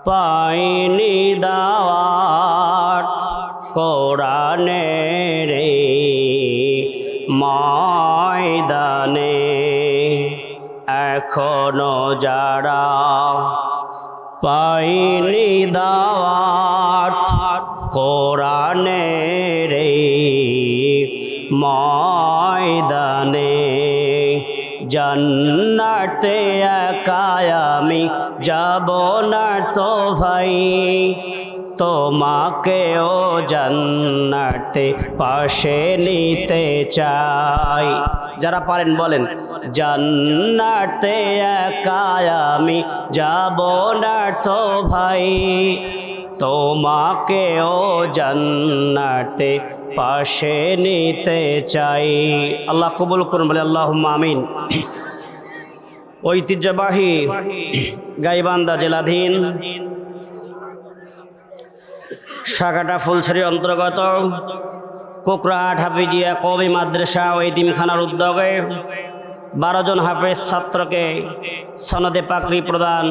পাইনি দাওয়াত কোরআনের ময়দানে, এখনো যারা পাইনি দাওয়াত কোরআনের ময়দানে, জান্নাতে একা আমি যাব না তো ভাই, তোমাকেও জান্নাতে পাশে নিতে চাই। যারা পারেন বলেন, জান্নাতে একা আমি যাব না তো ভাই, তোমাকেও জান্নাতে পাশে নিতে চাই। আল্লাহ কবুল করুন, বলে আল্লাহুম্মা আমিন। ঐতিহ্যবাহী গাইবান্ধা জেলাধীন শাখাটা ফুলছড়ির অন্তর্গত কোকরাহাট হাফিজিয়া কওমি মাদ্রাসা ও এতিমখানার উদ্যোগে 12 জন হাফেজ ছাত্রকে সনদে পাকড়ি প্রদান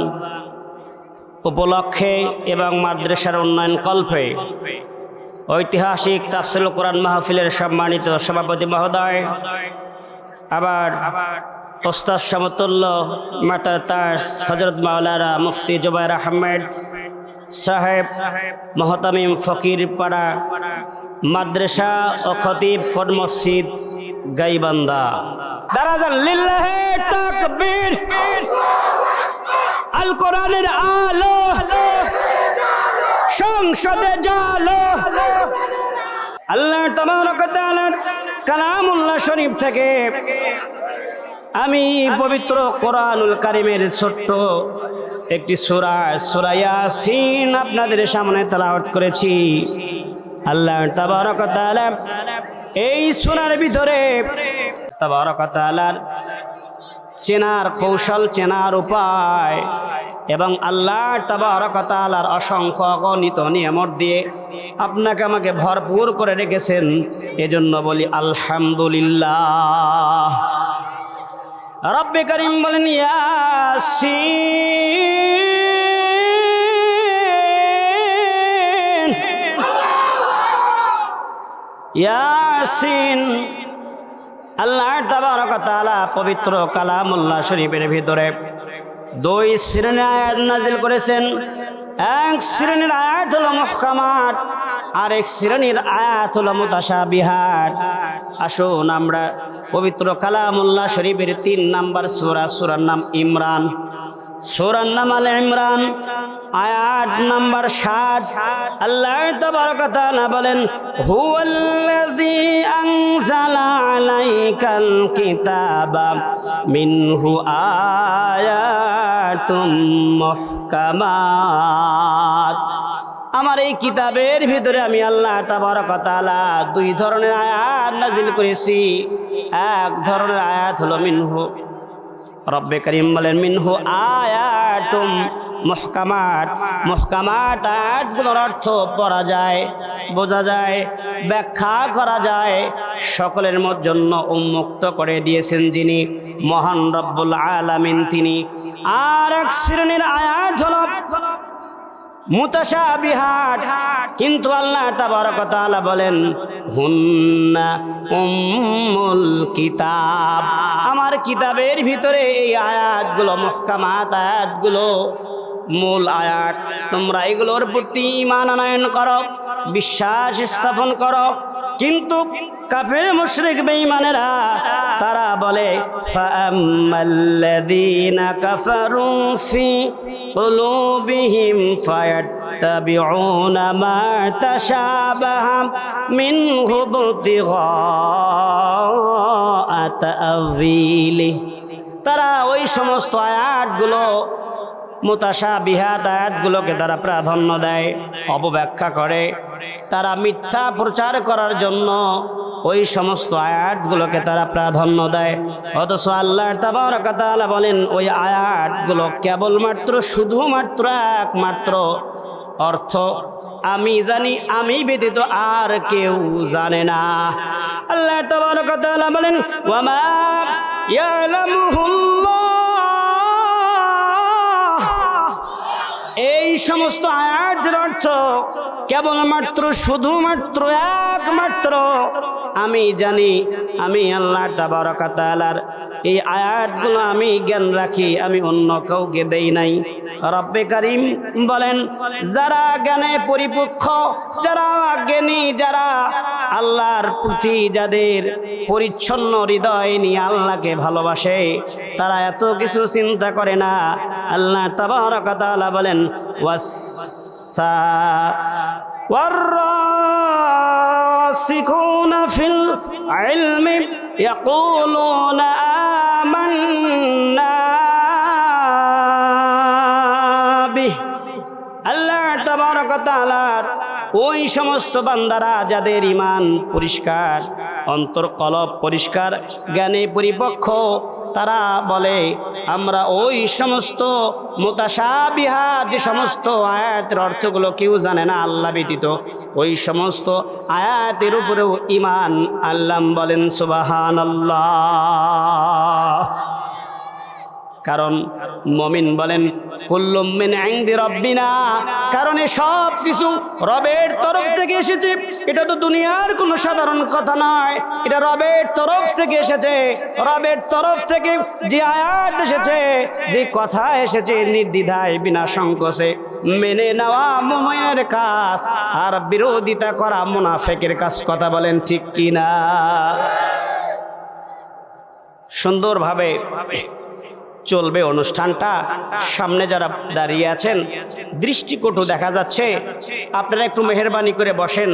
উপলক্ষে এবং মাদ্রাসার উন্নয়ন কল্পে ঐতিহাসিক তাফসীরুল কোরআন মাহফিলের সম্মানিত সভাপতি মহোদয়, আবার ওস্তাদ সমতুল্য মাতার তাজ হযরত মাওলানা মুফতি জুবায়ের আহমেদ সাহেব মহতামিম ফকির পাড়া মাদ্রাসা ও খতিব কোট মসজিদ গাইবান্ধা, দারাজান লিল্লাহি তাকবীর, আল কোরআনের আলো সংসদে জালো। আল্লাহ তাবারক ওয়া তাআলার কালামুল্লাহ শরীফ থেকে আমি পবিত্র কোরআনুল কারীমের ছোট্ট একটি সূরা, সূরা ইয়াসিন আপনাদের সামনে তেলাওয়াত করেছি। আল্লাহ তাবারক ওয়া তাআলা এই সূরার ভিতরে তাবারক ওয়া তাআলার চেনার কৌশল, চেনার উপায় এবং আল্লাহ তাবারক ওয়া তাআলার অসংখ্য অগণিত নিয়ামত দিয়ে আপনাকে আমাকে ভরপুর করে রেখেছেন। এজন্য বলি আলহামদুলিল্লাহ। রব্বে করিম বলেন ইয়াসিন, ইয়াসিন। আল্লাহ তাবারক ওয়া তাআলা পবিত্র কালামুল্লাহ শরীফের ভিতরে 2 শ্রেণীর আয়াত নাজিল করেছেন। এক শ্রেণীর আয়াত হলো মুহকামাত, আর এক শ্রেণীর আয়াত হলো মুতাশাবিহাত। আসুন আমরা পবিত্র কালামুল্লাহ শরীফের 3 নাম্বার সূরা, সূরার নাম ইমরান, সূরার নাম আল ইমরান, আয়াত নাম্বার 7। আল্লাহ তাবারক ওয়া তাআলা বলেন, হুয়াল্লাযী আনজালা আলাইকাল কিতাবা মিনহু আয়াতুম মুহকামাত। আমার এই কিতাবের ভিতরে আমি আল্লাহ তাবারক ওয়া তাআলা 2 ধরনের আয়াত নাজিল করেছি। এক ধরনের আয়াত হলো মিনহু, রব্বে করিম বলেন মিনহু আয়াতুম মুহকামাত। মুহকামাত আয়াতগুলোর অর্থ পড়া যায়, বোঝা যায়, ব্যাখ্যা করা যায়, সকলের জন্য উন্মুক্ত করে দিয়েছেন যিনি মহান রব্বুল আলামিন তিনি। আর এক শ্রেণীর আয়াত হলো মুতাশাবিহাত, কিন্তু আল্লাহ তাবারক ওয়া তাআলা বলেন হুন্না উম্মুল কিতাব। আমার কিতাবের ভিতরে এই আয়াতগুলো মুহকামাত আয়াতগুলো মূল আয়াত। তোমরা এগুলোর প্রতি ঈমান আনয়ন করো, বিশ্বাস স্থাপন করো। কিন্তু কাফের মুশরিক বেঈমানেরা তারা বলে ফাআম্মাল্লাযীনা কাফারু ফি কুলুবিহিম ফায়াত্তাবিউনা মা তাশাবাহা মিনহু ইবতিগা তা'ওয়িলি। তারা ওই সমস্ত আয়াতগুলো মুতাশাবিহাত আয়াতগুলোকে তারা প্রাধান্য দেয়, অপব্যাখ্যা করে। তারা মিথ্যা প্রচার করার জন্য ওই সমস্ত আয়াতগুলোকে তারা প্রাধান্য দেয়। অথচ আল্লাহ তাবারক ওয়া তাআলা বলেন ওই আয়াতগুলো কেবলমাত্র শুধুমাত্র একমাত্র অর্থ আমি জানি, আমি ব্যতীত আর কেউ জানে না। আল্লাহ তাবারক ওয়া তাআলা বলেন ওয়ামা ইয়ালামুহুল্লাহ সমস্ত আয়াতের অর্থ কেবলমাত্র শুধুমাত্র একমাত্র আমি জানি। আমি আল্লাহ তাবারক ওয়া তাআলার এই আয়াতগুলো আমি জ্ঞান রাখি, আমি অন্য কাউকে দেই নাই। রব্বে কারীম বলেন, যারা জ্ঞানে পরিপক্ক, যারা জ্ঞানী, যারা আল্লাহর প্রতি যাদের পরিচ্ছন্ন হৃদয় নিয়ে আল্লাহকে ভালোবাসে, তারা এত কিছু চিন্তা করে না। আল্লাহ তাবারক ওয়া তাআলা বলেন, والراسخون في العلم يقولون آمنا به। আল্লাহ তাবারক ওয়া তাআলা ওই সমস্ত বান্দারা যাদের ঈমান পরিষ্কার, অন্তর কলব পরিষ্কার, জ্ঞানে পরিপক্ক, তারা বলে আমরা ওই সমস্ত মুতাশাবিহা, যে সমস্ত আয়াতের অর্থগুলো কেউ জানে না আল্লাহ ব্যতীত, ওই সমস্ত আয়াতের উপরেও ঈমান আল্লাহ বলেন সুবহানাল্লাহ। কারণ মুমিন বলেন কুল্লুম মিন ইনদি রাব্বিনা, কারণ এই সব কিছু রবের তরফ থেকে এসেছে। এটা তো দুনিয়ার কোনো সাধারণ কথা নয়, এটা রবের তরফ থেকে এসেছে। রবের তরফ থেকে যে আয়াত এসেছে, যে কথা এসেছে, নির্দ্বিধায় বিনা সংকোচে মেনে নেওয়া মুমিনের কাজ, আর বিরোধিতা করা মুনাফিকের কাজ। কথা বলেন ঠিক কিনা? সুন্দরভাবে চলবে অনুষ্ঠানটা। সামনে যারা দাঁড়িয়ে আছেন দৃষ্টিকটু দেখা যাচ্ছে, আপনারা একটু মেহেরবানি করে বসেন,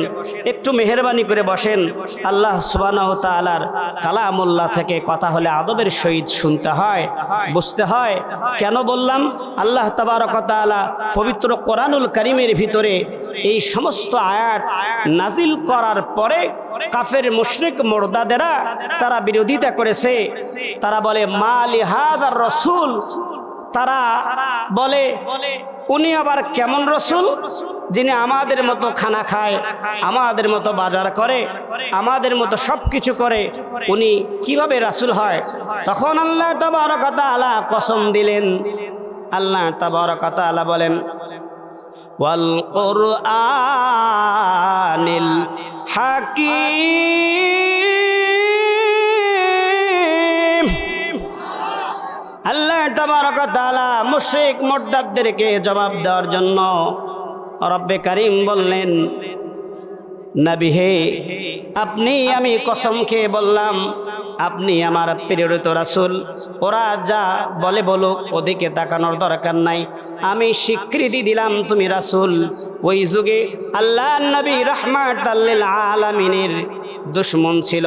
একটু মেহেরবানি করে বসেন। আল্লাহ সুবহানাহু ওয়া তাআলার কালামুল্লাহ থেকে কথা হলে আদবের সহিত শুনতে হয়, বুঝতে হয়। কেন বললাম? আল্লাহ তাবারক ওয়া তাআলা পবিত্র কোরআনুল কারীমের ভিতরে এই সমস্ত আয়াত নাজিল করার পরে কাফের মুশরিক মুরতাদেরা তারা বিরোধিতা করেছে। তারা বলে মালি হাদার রাসূল, তারা বলে উনি আবার কেমন রাসূল যিনি আমাদের মতো খানা খায়, আমাদের মতো বাজার করে, আমাদের মতো সব কিছু করে, উনি কিভাবে রাসূল হয়? তখন আল্লাহ তাবারক ওয়া তাআলা কসম দিলেন। আল্লাহ তাবারক ওয়া তাআলা বলেন ওয়াল কুরআনিল হাকীম। আল্লাহ তাবারক ওয়া তাআলা মুশরিক মুরতাদদেরকে জবাব দেওয়ার জন্য রব্বে কারীম বললেন, নবী হে, আপনি, আমি কসম খেয়ে বললাম, আপনি আমার প্রেরিত রাসূল। ওরা যা বলে বলুক, ওদিকে তাকানোর দরকার নাই। আমি স্বীকৃতি দিলাম তুমি রাসূল। ওই যুগে আল্লাহ নবী রাহমাতাল লিল আলামিনের দুশমন ছিল,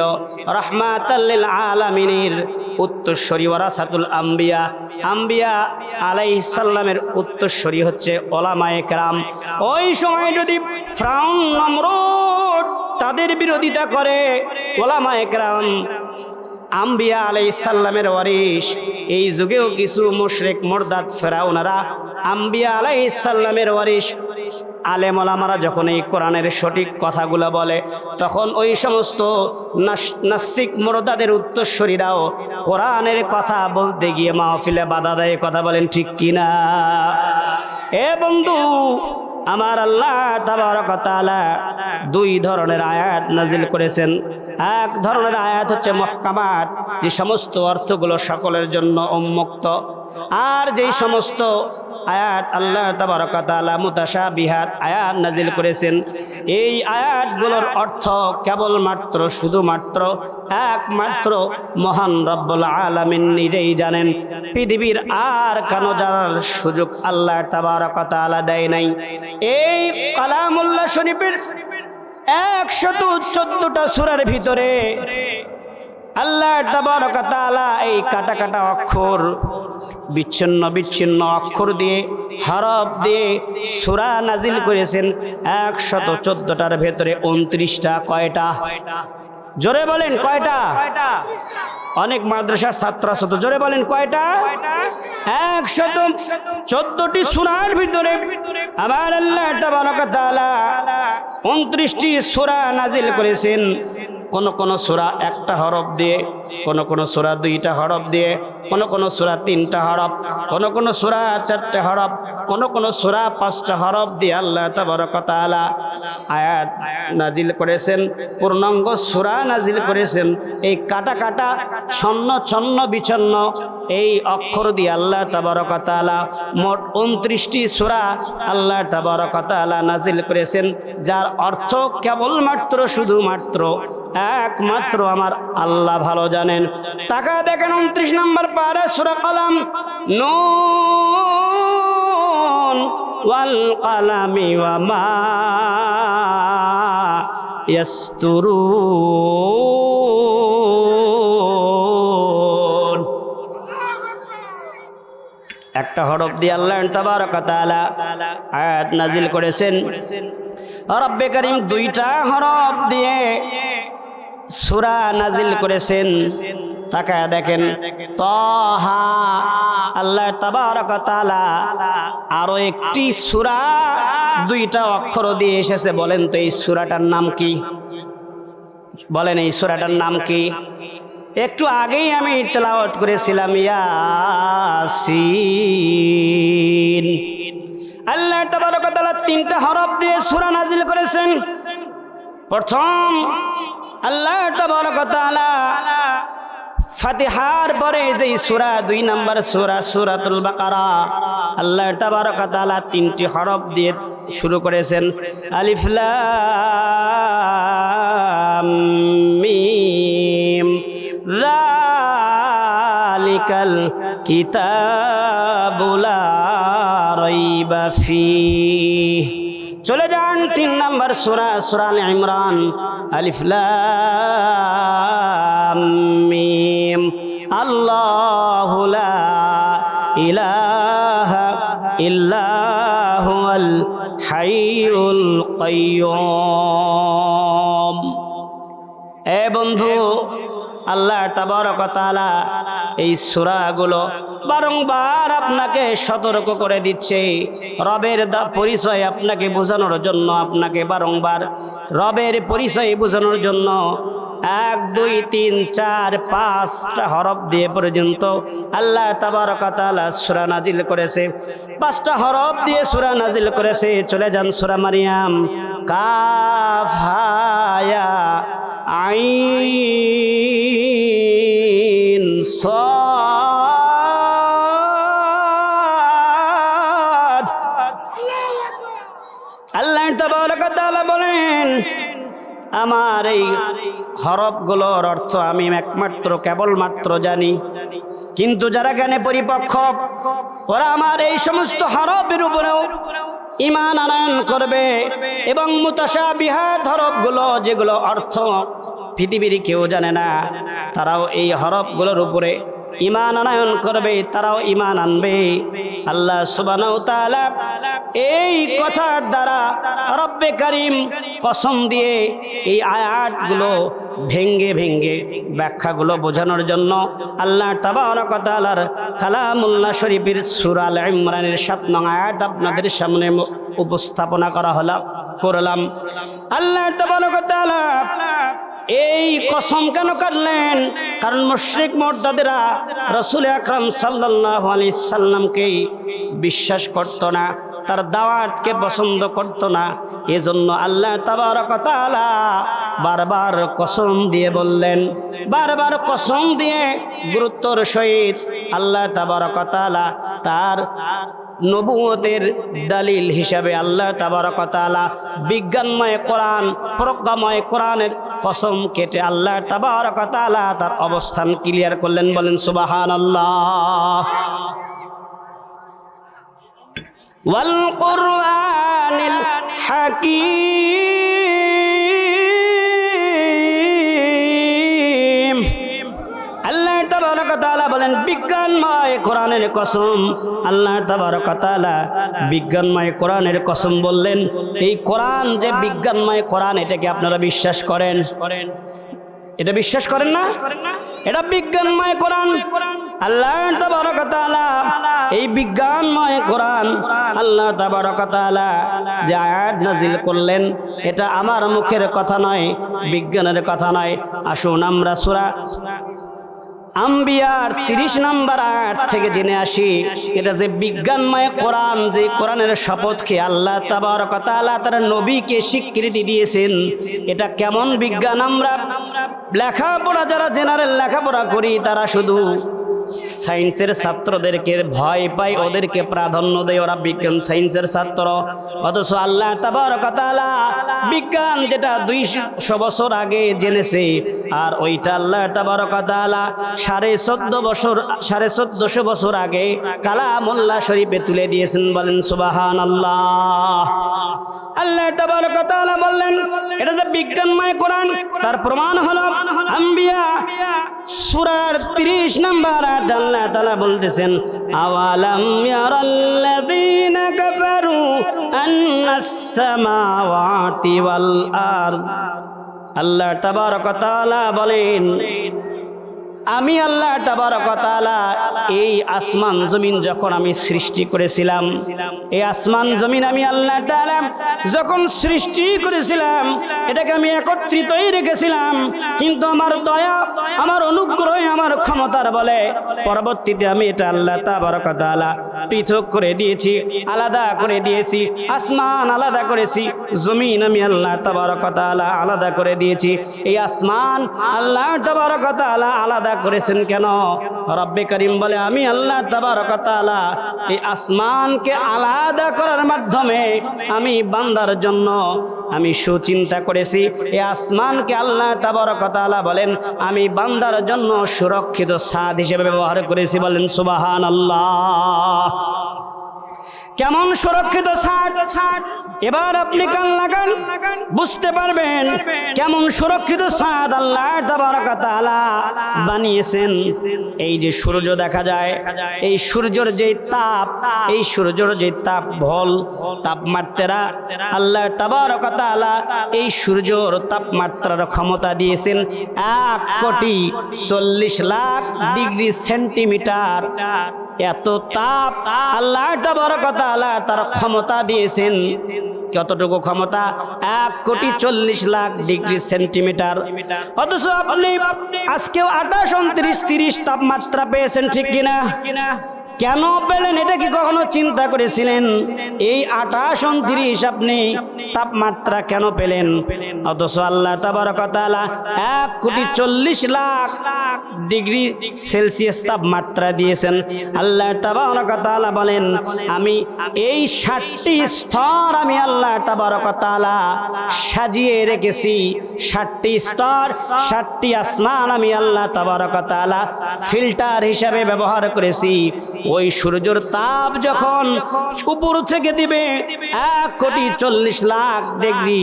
রাহমাতাল লিল আলামিনের উত্তরসূরি ওয়ারাসাতুল আম্বিয়া। আম্বিয়া আলাইহিস সালামের উত্তরসূরি হচ্ছে উলামায়ে কেরাম। ওই সময় যদি ফিরআউন, নমরুদ তাদের বিরোধিতা করে, উলামায়ে কেরাম আম্বিয়া আলাইহিস সালামের ওয়ারিস। এই যুগেও কিছু মুশরিক মুরতাদ ফিরআউনরা আম্বিয়া আলাইহিস সালামের ওয়ারিস। আলেম ওলামারা যখন এই কোরআনের সঠিক কথাগুলো বলে, তখন ওই সমস্ত নাস্তিক মুরতাদের উত্তরসূরিরাও কোরআনের কথা বলতে গিয়ে মাহফিলে বাধা দেয়। কথা বলেন ঠিক কিনা? এ বন্ধু আমার, আল্লাহ তাবারক ওয়া তাআলা দুই ধরনের আয়াত নাজিল করেছেন। এক ধরনের আয়াত হচ্ছে মুহকামাত, যে সমস্ত অর্থগুলো সকলের জন্য উন্মুক্ত। আর যেই সমস্ত আয়াত আল্লাহ তাবারক ওয়া তাআলা মুতাশাবিহাত আয়াত নাজিল করেছেন, এই আয়াতগুলোর অর্থ কেবলমাত্র, শুধুমাত্র, একমাত্র মহান রব্বুল আলামিন নিজেই জানেন। পৃথিবীর আর কানো জানার সুযোগ আল্লাহ তাবারক ওয়া তাআলা দেয় নাই। এই কালামুল্লাহ শরীফের 114টা সূরার ভিতরে আল্লাহ তাবারক ওয়া তাআলা এই কাটা কাটা অক্ষর, বিচ্ছিন্ন বিচ্ছিন্ন অক্ষর দিয়ে, হরফ দিয়ে সূরা নাজিল করেছেন। 114টার ভেতরে 29টা। কয়টা? জোরে বলেন কয়টা? অনেক মাদ্রাসার ছাত্র আছে তো, জোরে বলেন কয়টা? 114টি সূরার ভিতরে আমার আল্লাহ তাবারক ওয়া তাআলা 29টি সূরা নাজিল করেছেন। কোন কোন সূরা একটা হরফ দিয়ে, কোন কোন সূরা দুইটা হরফ দিয়ে, কোন কোন সূরা তিনটা হরফ, কোন কোন সূরা চারটা হরফ, কোন কোন সূরা পাঁচটা হরফ দিয়ে আল্লাহ তাবারক ওয়া তাআলা আয়াত নাজিল করেছেন, পূর্ণাঙ্গ সূরা নাজিল করেছেন। এই কাটা কাটা ছন্ন ছন্ন বিছন্ন এই অক্ষর দিয়ে আল্লাহ তাবারক ওয়া তাআলা মোট 29টি সূরা আল্লাহ তাবারক ওয়া তাআলা নাজিল করেছেন, যার অর্থ কেবলমাত্র শুধুমাত্র একমাত্র আমার আল্লাহ ভালো জানেন। তাকা দেখেন 29 নম্বর পারা সূরা কলম, নুন ওয়াল কলামি ওয়া মা ইয়াসতুরুন। একটা হরফ দিয়ে আল্লাহ তাবারক ওয়া তাআলা আয়াত নাজিল করেছেন। রব্বে কারীম দুইটা হরফ দিয়ে সূরা নাজিল করেছেন। তাকায় দেখেন তাহা, আল্লাহ তাবারক ওয়া তাআলা আরো একটি সূরা দুইটা অক্ষর দিয়ে এসেছে। বলেন তো এই সূরাটার নাম কি? বলেন এই সূরাটার নাম কি? একটু আগেই আমি তেলাওয়াত করেছিলাম ইয়াসিন। আল্লাহ তাবারক ওয়া তাআলা তিনটা হরফ দিয়ে সূরা নাজিল করেছেন। প্রথম আল্লাহ তাবারক ওয়া তাআলা ফাতিহার পরে যেই সূরা 2 নম্বর সূরা সূরাতুল বাকারা, আল্লাহ তাবারক ওয়া তাআলা তিনটি হরফ দিয়ে শুরু করেছেন। আলিফ লাম মিম যালিকাল কিতাবু লা রাইবা ফীহ। চলে যান 3 নম্বর সূরা সূরা আল ইমরান, আলিফ লাম মিম আল্লাহু লা ইলাহা ইল্লা হুয়াল হাইয়ুল কাইয়্যুম। এ বন্ধু, আল্লাহ তাবারক ওয়া তাআলা এই সূরাগুলো বারংবার আপনাকে সতর্ক করে দিচ্ছে। রবের পরিচয় আপনাকে বোঝানোর জন্য, আপনাকে বারংবার রবের পরিচয় বোঝানোর জন্য 1 2 3 4 5টা হরফ দিয়ে পর্যন্ত আল্লাহ তাবারক ওয়া তাআলা সূরা নাজিল করেছে। 5টা হরফ দিয়ে সূরা নাজিল করেছে। চলে যান সূরা মারিয়াম, কাফ হা ইয়া আইন সাদ। আল্লাহ তাবারক ওয়া তাআলা বলেন, আমার এই হরফগুলোর অর্থ আমি একমাত্র কেবলমাত্র জানি, কিন্তু যারা জ্ঞানে পরিপক্ক ওরা আমার এই সমস্ত হরফের উপরেও ঈমান আনয়ন করবে এবং মুতাশাবিহাত হরফগুলো, যেগুলো অর্থ পৃথিবীর কেউ জানে না, তারাও এই হরফগুলোর উপরে ঈমান আনয়ন করবে, তারাও ঈমান আনবে। আল্লাহ সুবহানাহু ওয়া তাআলা এই কথার দ্বারা রব্বে কারীম কসম দিয়ে এই আয়াতগুলো ভেঙ্গে ভেঙ্গে ব্যাখ্যাগুলো বোঝানোর জন্য আল্লাহ তাবারক ওয়া তাআলার কালামুল্লাহ শরীফের সূরা আল ইমরানের 7 নং আয়াত আপনাদের সামনে উপস্থাপনা করলাম। আল্লাহ তাবারক ওয়া তাআলা এই কসম কেন কাটলেন? কারণ মুশরিক মুরতাদেরা রাসূল আকরাম সাল্লাল্লাহু আলাইহি সাল্লামকে বিশ্বাস করত না, তার দাওয়াতকে পছন্দ করত না। এজন্য আল্লাহ তাবারক ওয়া তাআলা বারবার কসম দিয়ে বললেন, বারবার কসম দিয়ে গুরুত্বর সহিত আল্লাহ তাবারক ওয়া তাআলা তার নবুয়তের দলিল হিসাবে আল্লাহ তাবারক ওয়া তাআলা বিজ্ঞানময় কোরআন, প্রজ্ঞাময় কোরআনের কসম কেটে আল্লাহ তাবারক ওয়া তাআলা তার অবস্থান ক্লিয়ার করলেন। বলেন সুবহানাল্লাহ। ওয়াল কুরআনিল হাকীম। আল্লাহ তাবারক ওয়া তাআলা বলেন বিজ্ঞানময় কোরআনের কসম। আল্লাহ তাবারক ওয়া তাআলা বিজ্ঞানময় কোরআনের কসম বললেন। এই কোরআন যে বিজ্ঞানময় কোরআন, এটাকে আপনারা বিশ্বাস করেন? এটা বিশ্বাস করেন না? এটা বিজ্ঞানময় কোরআন। আল্লাহ তাবারক ওয়া তাআলা এই বিজ্ঞানময় কোরআন আল্লাহ তাবারক ওয়া তাআলা যে আয়াত নাজিল করলেন, এটা আমার মুখের কথা নয়, বিজ্ঞানের কথা নয়। আসুন আমরা সূরা আম্বিয়ার 30 নম্বর আয়াত থেকে জেনে আসি, এটা যে বিজ্ঞানময় কোরআন, যে কোরআনের শপথকে আল্লাহ তাবারক ওয়া তাআলা তার নবীকে স্বীকৃতি দিয়েছেন, এটা কেমন বিজ্ঞান। আমরা লেখাপড়া, যারা জেনারেল লেখাপড়া করি, তারা শুধু সায়েন্সের ছাত্রদেরকে ভয় পায়, ওদেরকে প্রাধান্য দেয়, ওরা বিজ্ঞান সায়েন্সের ছাত্র। অথচ আল্লাহ তাবারক ওয়া তাআলা বিজ্ঞান যেটা 200 বছর আগে জেনেছে, আর ওইটা আল্লাহ তাবারক ওয়া তাআলা 1450 বছর আগে কালামুল্লাহ শরীফে তুলে দিয়েছেন। বলেন সুবহানাল্লাহ। আল্লাহ তাবারক ওয়া তাআলা বললেন এটা যে বিজ্ঞানময় কোরআন, তার প্রমাণ হলো আম্বিয়া সূরার 30 নম্বর আয়াত আল্লাহ তাআলা বলতেছেন, আওয়ালাম ইয়ারাল্লাযীনা কাফারু আন্নাস সামাওয়াতি ওয়াল আরদ। আল্লাহ তাবারক ওয়া তাআলা বলেন, আমি আল্লাহ তাবারক ওয়া তাআলা এই আসমান জমিন যখন আমি সৃষ্টি করেছিলাম, এই আসমান জমিন আমি আল্লাহ তাআলা যখন সৃষ্টি করেছিলাম, এটাকে আমি একত্রিতই রেখেছিলাম। কিন্তু আমার দয়া, আমার অনুগ্রহ, আমার ক্ষমতার বলে পরবর্তীতে আমি এটা আল্লাহ তাবারক ওয়া তাআলা পৃথক করে দিয়েছি, আলাদা করে দিয়েছি। আসমান আলাদা করেছি, জমিন আমি আল্লাহ তাবারক ওয়া তাআলা আলাদা করে দিয়েছি। এই আসমান আল্লাহ তাবারক ওয়া তাআলা আলাদা করেছেন কেন? রব্বে করিম বলে, আমি আল্লাহ তাবারক ওয়া তাআলা এই আসমানকে আলাদা করার মাধ্যমে আমি বান্দার জন্য আমি সুচিন্তা করেছি। এই আসমানকে আল্লাহ তাবারক ওয়া তাআলা বলেন আমি বান্দার জন্য সুরক্ষিত ছাদ হিসেবে ব্যবহার করেছি। বলেন সুবহানাল্লাহ। কেমন সুরক্ষিত ছাদ? এবার আপনি কান লাগান, বুঝতে পারবেন কেমন সুরক্ষিত ছাদ আল্লাহ তাবারক ওয়া তাআলা বানিয়েছেন। এই যে সূর্য দেখা যায়, এই সূর্যের যে তাপ, এই সূর্যের যে তাপ ভল তাপমাত্রা, আল্লাহ তাবারক ওয়া তাআলা এই সূর্যের তাপমাত্রার ক্ষমতা দিয়েছেন 1,40,00,000 ডিগ্রি সেন্টিমিটার। এত তাপ আল্লাহ তাবারক ওয়া তাআলা তার ক্ষমতা দিয়েছেন। কতটুকু ক্ষমতা? 1,40,00,000 ডিগ্রি সেন্টিমিটার। অথচ আপনি আজকেও 28, 29, 30 তাপমাত্রা পেয়েছেন, ঠিক কিনা? কেন পেলেন? এটা কি কখনো চিন্তা করেছিলেন? এই 28, 29 আপনি তাপমাত্রা কেন পেলেন? অথচ আল্লাহ তাবারক ওয়া তাআলা 1,40,00,000 ডিগ্রি সেলসিয়াস তাপমাত্রা দিয়েছেন। আল্লাহ তাবারক ওয়া তাআলা বলেন আমি এই 60টি স্তর আমি আল্লাহ তাবারক ওয়া তাআলা সাজিয়ে রেখেছি। 60টি স্তর, 60টি আসমান আমি আল্লাহ তাবারক ওয়া তাআলা ফিল্টার হিসাবে ব্যবহার করেছি। ওই সূর্যের তাপ যখন উপর থেকে দিবে 1,40,00,000 ডিগ্রি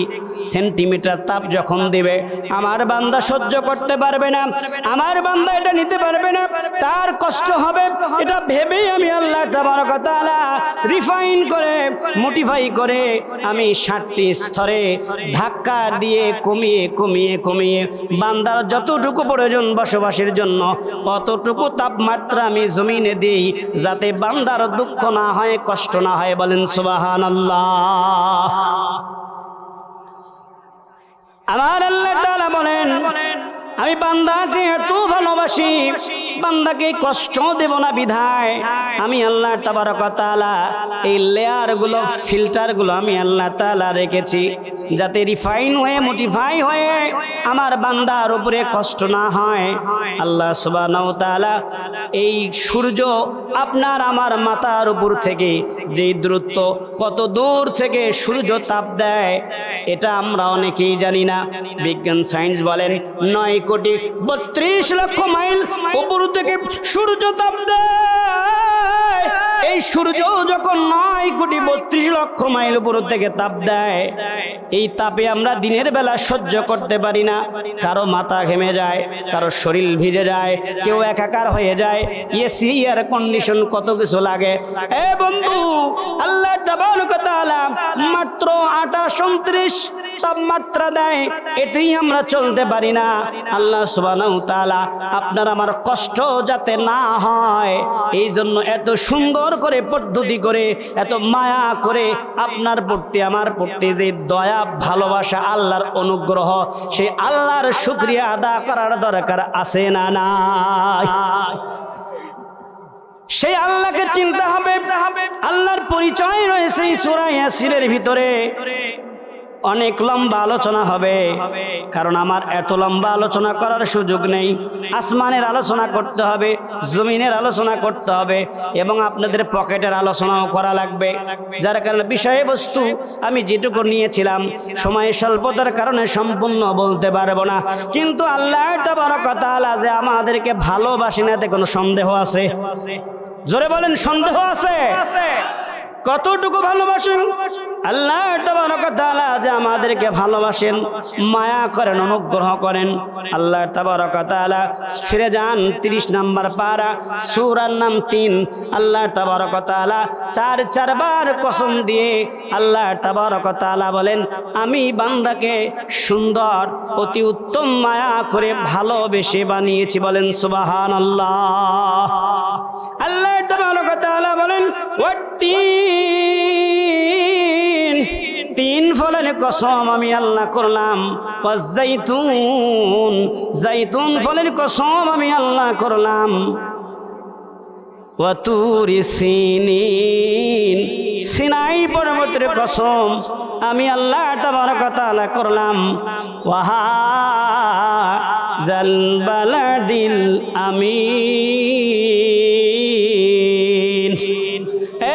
সেন্টিমিটার তাপ যখন দিবে, আমার বান্দা সহ্য করতে পারবে না, আমার বান্দা এটা নিতে পারবে না, তার কষ্ট হবে। এটা ভেবেই আমি আল্লাহ তাবারক ওয়া তাআলা রিফাইন করে, মডিফাই করে আমি 60টি স্তরে ধাক্কা দিয়ে কমিয়ে কমিয়ে কমিয়ে বান্দার যতটুকু প্রয়োজন বসবাসের জন্য অতটুকু তাপমাত্রা আমি জমিনে দিই, যাতে বান্দার দুঃখ না হয়, কষ্ট না হয়। বলেন সুবহানাল্লাহ। আমার আল্লাহ তাআলা বলেন আমি বান্দাকে এত ভালোবাসি, বান্দাকে কষ্ট দেব না বিধায় আমি আল্লাহ তাবারক ওয়া তাআলা এই লেয়ারগুলো, ফিল্টারগুলো আমি আল্লাহ তাআলা রেখেছি, যাতে রিফাইন হয়ে, মডিফাই হয়ে আমার বান্দার উপরে কষ্ট না হয়। আল্লাহ সুবহানাহু ওয়া তাআলা এই সূর্য আপনার আমার মাথার উপর থেকে যে দূরত্ব, কত দূর থেকে সূর্য তাপ দেয়, এটা আমরা অনেকেই জানি না। বিজ্ঞান সায়েন্স বলেন 9,32,00,000 মাইল উপর থেকে সূর্য তাপ দেয়। এই সূর্য যখন 9,32,00,000 মাইল উপর থেকে তাপ দেয়, এই তাপে আমরা দিনের বেলা সহ্য করতে পারি না। কারো মাথা ঘেমে যায়, কারো শরীর ভিজে যায়, কেউ একাকার হয়ে যায়, এসি, এয়ার কন্ডিশন, কত কিছু লাগে। এ বন্ধু, আল্লাহ তাবারক ওয়া তাআলা মাত্র 28, 29 তাপমাত্রা দেয়, এতেই আমরা চলতে পারি না। আল্লাহ সুবহানাহু ওয়া তাআলা আপনার আমার কষ্ট যাতে না হয় এই জন্য এত সুন্দর করে পদ্ধতি করে, এত মায়া করে আপনার প্রতি আমার প্রতি যে দয়া ভালোবাসা, আল্লাহর অনুগ্রহ, সেই আল্লাহর শুকরিয়া আদা করার দরকার আছে না নাই? সেই আল্লাহকে চিনতে হবে। আল্লাহর পরিচয় রয়েছে এই সূরা ইয়াসিনের ভিতরে। অনেক লম্বা আলোচনা হবে, কারণ আমার এত লম্বা আলোচনা করার সুযোগ নেই। আসমানের আলোচনা করতে হবে, জমিনের আলোচনা করতে হবে, এবং আপনাদের পকেটের আলোচনাও করা লাগবে। যার কারণে বিষয়বস্তু আমি যেটুকু নিয়েছিলাম সময়ের স্বল্পতার কারণে সম্পূর্ণ বলতে পারবো না। কিন্তু আল্লাহ তাবারক ওয়া তাআলা যে আমাদেরকে ভালোবাসেন এতে কোনো সন্দেহ আছে? জোরে বলেন, সন্দেহ আছে? কতটুকু ভালোবাসেন আল্লাহ তাবারক ওয়া তাআলা যে আমাদেরকে ভালোবাসেন, মায়া করেন, অনুগ্রহ করেন। আল্লাহ তাবারক ওয়া তাআলা ফিরে যান 30 নম্বর পারা, সূরার নাম 3। আল্লাহ তাবারক ওয়া তাআলা চারবার কসম দিয়ে আল্লাহ তাবারক ওয়া তাআলা বলেন, আমি বান্দাকে সুন্দর অতি উত্তম মায়া করে ভালোবেসে বানিয়েছি। বলেন সুবহানাল্লাহ। আল্লাহ তাবারক ওয়া তাআলা বলেন, তিন ফলের কসম আমি আল্লাহ করলাম। জাইতুন ফলের কসম আমি আল্লাহ করলাম। ওয়াতুরি সিনিন, সিনাই পর্বতের কসম আমি আল্লাহ তাবারক ওয়া তাআলা করলাম। ওয়াহাযাল বালাদিল আমিন।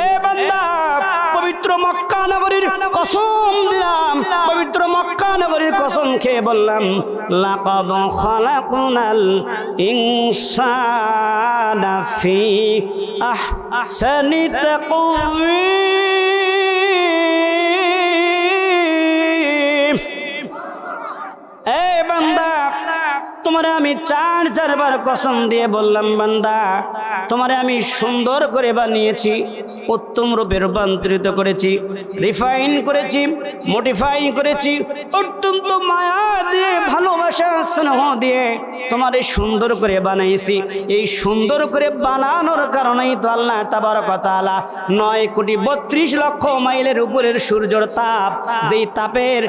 এ বান্দা, পবিত্র মক্কা নগরীর কসম দিলাম, পবিত্র মক্কা নগরীর কসম খেয়ে বললাম, লাকাদ খালাকনাল ইনসানা ফি আহসানি তাকওয়িম। এ বান্দা, তোমারে আমি চারবার কসম দিয়ে বললাম, বান্দা তোমারে আমি সুন্দর করে বানিয়েছি, উত্তম রূপে রূপান্তরিত করেছি, রিফাইন করেছি, মডিফাই করেছি, অত্যন্ত মায়া দিয়ে, ভালোবাসা, স্নেহ দিয়ে তোমারে সুন্দর করে বানাইছি। এই সুন্দর করে বানানোর কারণেই তো আল্লাহ তাবারক ওয়া তাআলা 9,32,00,000 মাইলের উপরের সূর্যের তাপ, যেই তাপের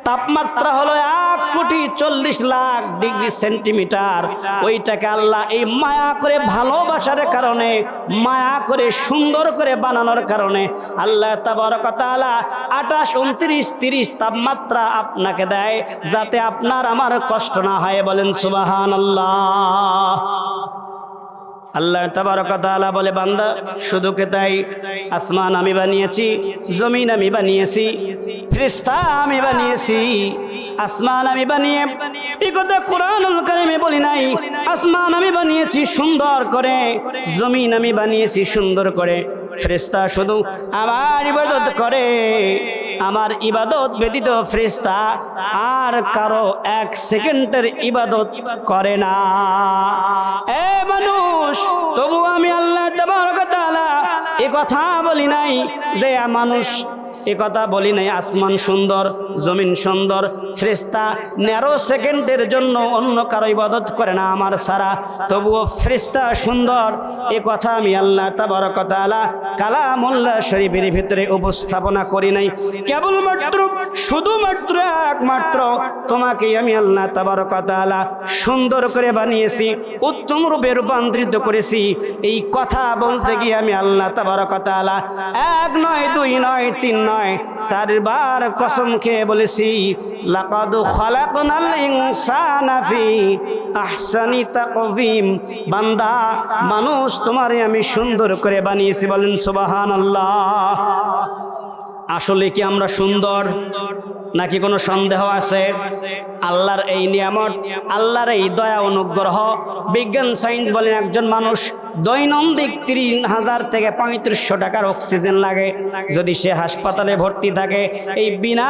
তাপমাত্রা হলো 1,40,00,000 ডিগ্রি সেন্টিমিটার, ওইটাকে আল্লাহ এই মায়া করে ভালোবাসার কারণে, মায়া করে সুন্দর করে বানানোর কারণে আল্লাহ তাবারক ওয়া তাআলা 28, 29, 30 তাপমাত্রা আপনাকে দেয়, যাতে আপনার আমার কষ্ট না হয়। বলেন সুবহানাল্লাহ। আল্লাহ তাবারক ওয়া তাআলা বলে, বান্দা শুধু কে তাই, আসমান আমি বানিয়েছি, জমিন আমি বানিয়েছি, ফেরেশতা আমি বানিয়েছি। আসমান আমি বানিয়ে, এই কথা কোরআনুল কারীমে বলি নাই। আসমান আমি বানিয়েছি সুন্দর করে, জমিন আমি বানিয়েছি সুন্দর করে, ফেরেশতা শুধু আমার ইবাদত করে। আমার ইবাদত ব্যতীত ফেরেশতা আর কারো 1 সেকেন্ডের ইবাদত করে না। এ মানুষ, তবু আমি আল্লাহ তাবারক ওয়া তাআলা এই কথা বলি নাই যে মানুষ, এ কথা বলি নাই আসমান সুন্দর, জমিন সুন্দর, ফেরেশতা 9 সেকেন্ডের জন্য অন্য কারো ইবাদত করে না আমার ছাড়া, তবুও ফেরেশতা সুন্দর, এ কথা আমি আল্লাহ তাবারক ওয়া তাআলা কালামুল্লাহ শরীফের ভিতরে উপস্থাপনা করি নাই। কেবলমাত্র, শুধুমাত্র, একমাত্র তোমাকে আমি আল্লাহ তাবারক ওয়া তাআলা সুন্দর করে বানিয়েছি, উত্তম রূপে রূপান্তরিত করেছি। এই কথা বলতে গিয়ে আমি আল্লাহ তাবারক ওয়া তাআলা 1 নয়, 2 নয়, 3 নয়, 4বার কসম খেয়ে বলেছি, লাকাদ খালাকনাল ইনসানা ফি আহসানি তাকওয়িম। বান্দা মানুষ তোমারে আমি সুন্দর করে বানিয়েছি। বলেন সুবহানাল্লাহ। আসলে কি আমরা সুন্দর, নাকি কোনো সন্দেহ আছে? আল্লাহর এই নিয়ামত, আল্লাহর এই দয়া অনুগ্রহ, বিজ্ঞান সায়েন্স বলেন একজন মানুষ দৈনন্দিন 30,000 থেকে 3500 টাকার অক্সিজেন লাগে। যদি সে হাসপাতালে ভর্তি থাকে, এই বিনা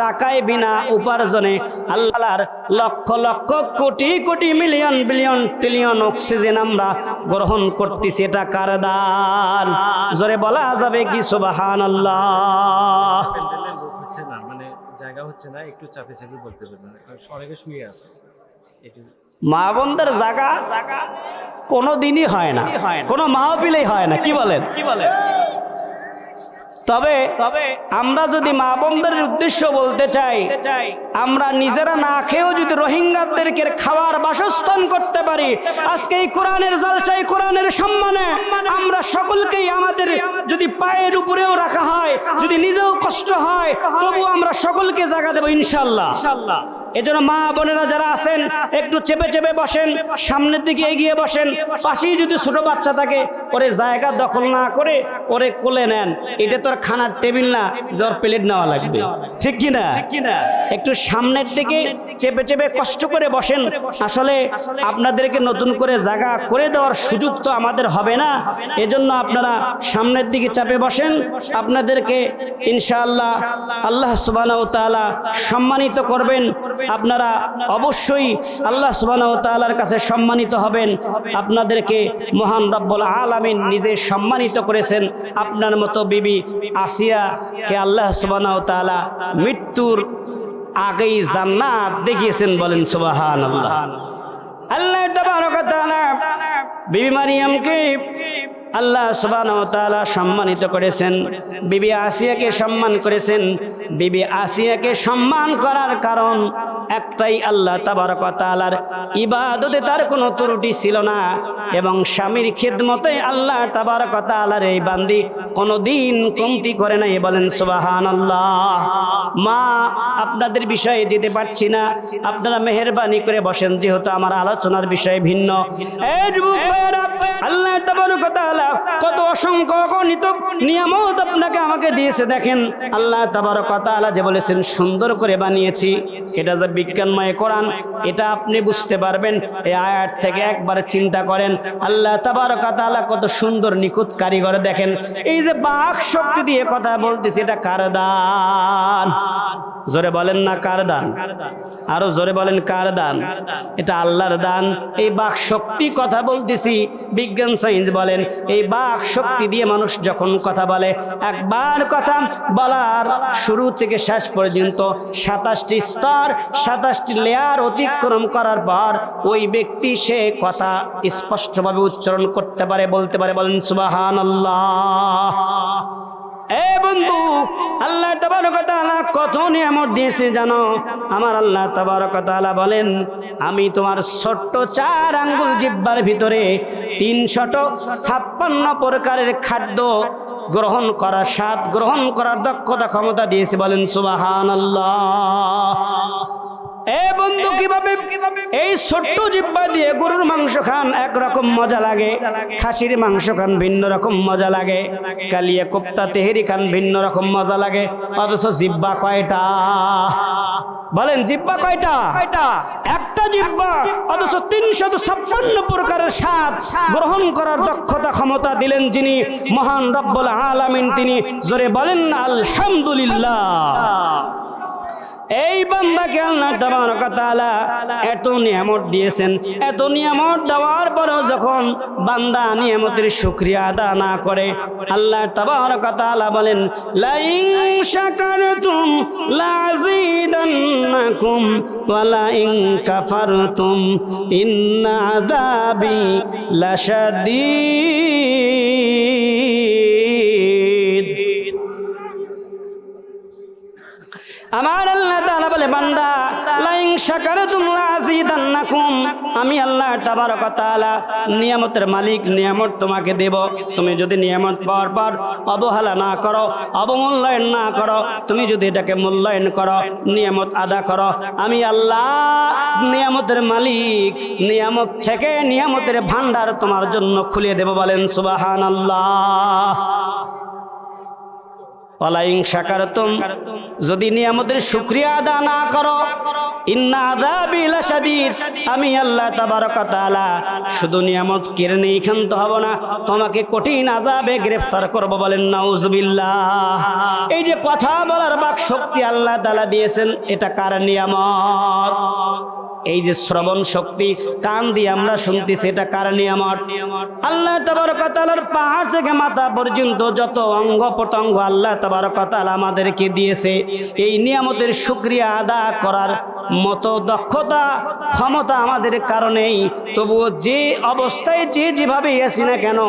টাকায়, বিনা উপার্জনে আল্লাহর lakh lakh, crore crore, million, billion, trillion oxygen আমরা গ্রহণ করতেছি। এটা কার দান? জোরে বলা যাবে কি সুবহানাল্লাহ? হচ্ছে না, একটু চাপে চাপে বলতে পারবেন, অনেকে শুয়ে আছে একটু। মা বোনদের জায়গা কোনো দিনই হয় না, কোনো মাহফিলেই হয় না, কি বলেন? তবে আমরা যদি মা বোনদের উদ্দেশ্য বলতে চাই, আমরা নিজেরা না খেয়েও যদি রোহিঙ্গাদেরকে খাওয়ার বাসস্থান করতে পারি, আজকে এই কোরআনের জালসায় কোরআনের সম্মানে আমরা সকলকেই আমাদের যদি পায়ের উপরেও রাখা হয়, যদি নিজেও কষ্ট হয়, তবু আমরা সকলকে জায়গা দেবো ইনশাল্লাহ। এজন্য মা বোনেরা যারা আছেন একটু চেপে চেপে বসেন, সামনের দিকে এগিয়ে বসেন। পাশেই যদি ছোট বাচ্চা থাকে, ওরে জায়গা দখল না করে ওরে কোলে নেন। এটা তো আর খানার টেবিল না যে ওর প্লেট নেওয়া লাগবে, ঠিক কিনা? একটু সামনের দিকে চেপে চেপে কষ্ট করে বসেন। আসলে আপনাদেরকে নতুন করে জায়গা করে দেওয়ার সুযোগ তো আমাদের হবে না, এজন্য আপনারা সামনের দিকে চাপে বসেন। আপনাদেরকে ইনশাআল্লাহ আল্লাহ সুবহানাহু ওয়া তাআলা সম্মানিত করবেন। আপনারা অবশ্যই আল্লাহ সুবহানাহু ওয়া তাআলার কাছে সম্মানিত হবেন। আপনাদেরকে মহান রব্বুল আলামিন নিজে সম্মানিত করেছেন। আপনার মতো বিবি আসিয়াকে আল্লাহ সুবহানাহু ওয়া তাআলা মৃত্যুর আগেই জান্নাত দেখিয়েছেন, বলেন সুবহানাল্লাহ। আল্লাহ তাবারক ওয়া তাআলা বিবি মারিয়ামকে আল্লাহ সুবহানাহু ওয়া তাআলা সম্মানিত করেছেন, বিবি আসিয়াকে সম্মান করেছেন। বিবি আসিয়াকে সম্মান করার কারণ একটাই, আল্লাহ তাবারক ওয়া তাআলার ইবাদতে তার কোনো ত্রুটি ছিল না, এবং স্বামীর খিদমতে আল্লাহ তাবারক ওয়া তাআলার এই বান্দি কোনোদিন কমতি করে নাই, বলেন সুবহানাল্লাহ। মা, আপনাদের বিষয়ে যেতে পারছি না, আপনারা মেহেরবানি করে বসেন, যেহেতু আমার আলোচনার বিষয় ভিন্ন। এই যুবক ভাইরা, আল্লাহ তাবারক ওয়া তাআলা কত অসংখ্য অগণিত নিয়ামত আপনাকে আমাকে দিয়েছে। দেখেন আল্লাহ তাবারক ওয়া তাআলা যে বলেছেন সুন্দর করে বানিয়েছি, এটা যে বিজ্ঞানময় কোরআন, এটা আপনি বুঝতে পারবেন এই আয়াত থেকে। একবার চিন্তা করেন আল্লাহ তাবারক ওয়া তাআলা কত সুন্দর নিখুঁত কারিগর। দেখেন এই যে বাক শক্তি দিয়ে কথা বলতেছি, এটা কার দান? জোরে বলেন না কার দান? আরো জোরে বলেন কার দান? এটা আল্লাহর দান। এই বাক শক্তি কথা বলতেছি, বিজ্ঞান সায়েন্স বলেন এই বাক শক্তি দিয়ে মানুষ যখন কথা বলে, একবার কথা বলার শুরু থেকে শেষ পর্যন্ত 27টি স্তর, 27টি লেয়ার অতিক্রম করার পর ওই ব্যক্তি সে কথা স্পষ্টভাবে উচ্চারণ করতে পারে, বলতে পারে, বলেন সুবহানাল্লাহ। এ বন্ধু, আল্লাহ তাবারক ওয়া তাআলা কত নিয়ামত দিয়েছে জানো? আমার আল্লাহ তাবারক ওয়া তাআলা বলেন, আমি তোমার ছোট্ট 4 আঙ্গুল জিহ্বার ভিতরে 356 প্রকারের খাদ্য গ্রহণ করার, স্বাদ গ্রহণ করার দক্ষতা ক্ষমতা দিয়েছে, বলেন সুবহানাল্লাহ। এ বন্ধু, কিভাবে এই ছোট্ট জিহ্বা দিয়ে গরুর মাংস খান একরকম মজা লাগে, খাসির মাংস খান ভিন্ন রকম মজা লাগে, কালিয়া কোপ্তা তেহেরি খান ভিন্ন রকম মজা লাগে, অথচ জিহ্বা কয়টা? বলেন জিহ্বা কয়টা? একটা জিহ্বা, অথচ 356 প্রকারের স্বাদ গ্রহণ করার দক্ষতা ক্ষমতা দিলেন যিনি, মহান রব্বুল আলামিন তিনি। জোরে বলেন না আলহামদুলিল্লাহ। এই বান্দাকে আল্লাহ তাবারক ওয়া তাআলা এত নিয়ামত দিয়েছেন। এত নিয়ামত দেওয়ার পরেও যখন বান্দা নিয়ামতের শুকরিয়া আদা না করে, আল্লাহ তাবারক ওয়া তাআলা বলেন, লাইন শাকারতুম লাযীদান্নাকুম ওয়া লাইন কাফারতুম ইন্না আযাবি লাশাদীদ। আমার আল্লাহ তাআলা বলে, বান্দা লাইন শাকারতুম লাযীদান্নাকুম, আমি আল্লাহ তাবারক ওয়া তাআলা নিয়ামতের মালিক, নিয়ামত তোমাকে দেব। তুমি যদি নিয়ামত পাওয়ার পর অবহেলা না করো, অবমূল্যায়ন না করো, তুমি যদি এটাকে মূল্যায়ন করো, নিয়ামত আদা করো, আমি আল্লাহ নিয়ামতের মালিক, নিয়ামত থেকে নিয়ামতের ভান্ডার তোমার জন্য খুলে দেব, বলেন সুবহানাল্লাহ। ওয়ালাইন শাকারতুম, যদি নিয়ামতের শুকরিয়া আদা না করো, ইন্না আযাবি লাশাদীদ, আমি আল্লাহ তাবারক ওয়া তাআলা শুধু নিয়ামত কেড়ে নেই ক্ষান্ত হব না, তোমাকে কঠিন আযাবে গ্রেফতার করব, বলেন নাউজুবিল্লাহ। এই যে কথা বলার বাক শক্তি আল্লাহ তাআলা দিয়েছেন, এটা কার নিয়ামত? এই যে শ্রবণ শক্তি, কান দিয়ে আমরা শুনতেছি, এটা কার নিয়ামত? আল্লাহ তাবারক ওয়া তাআলার পাহাড় থেকে মাথা পর্যন্ত যত অঙ্গ প্রত্যঙ্গ আল্লাহ তাবারক ওয়া তাআলা আমাদেরকে দিয়েছে, এই নিয়ামতের শুকরিয়া আদা করার মতো দক্ষতা ক্ষমতা আমাদের কারণেই, তবুও যে অবস্থায় যেভাবে আছি না কেন,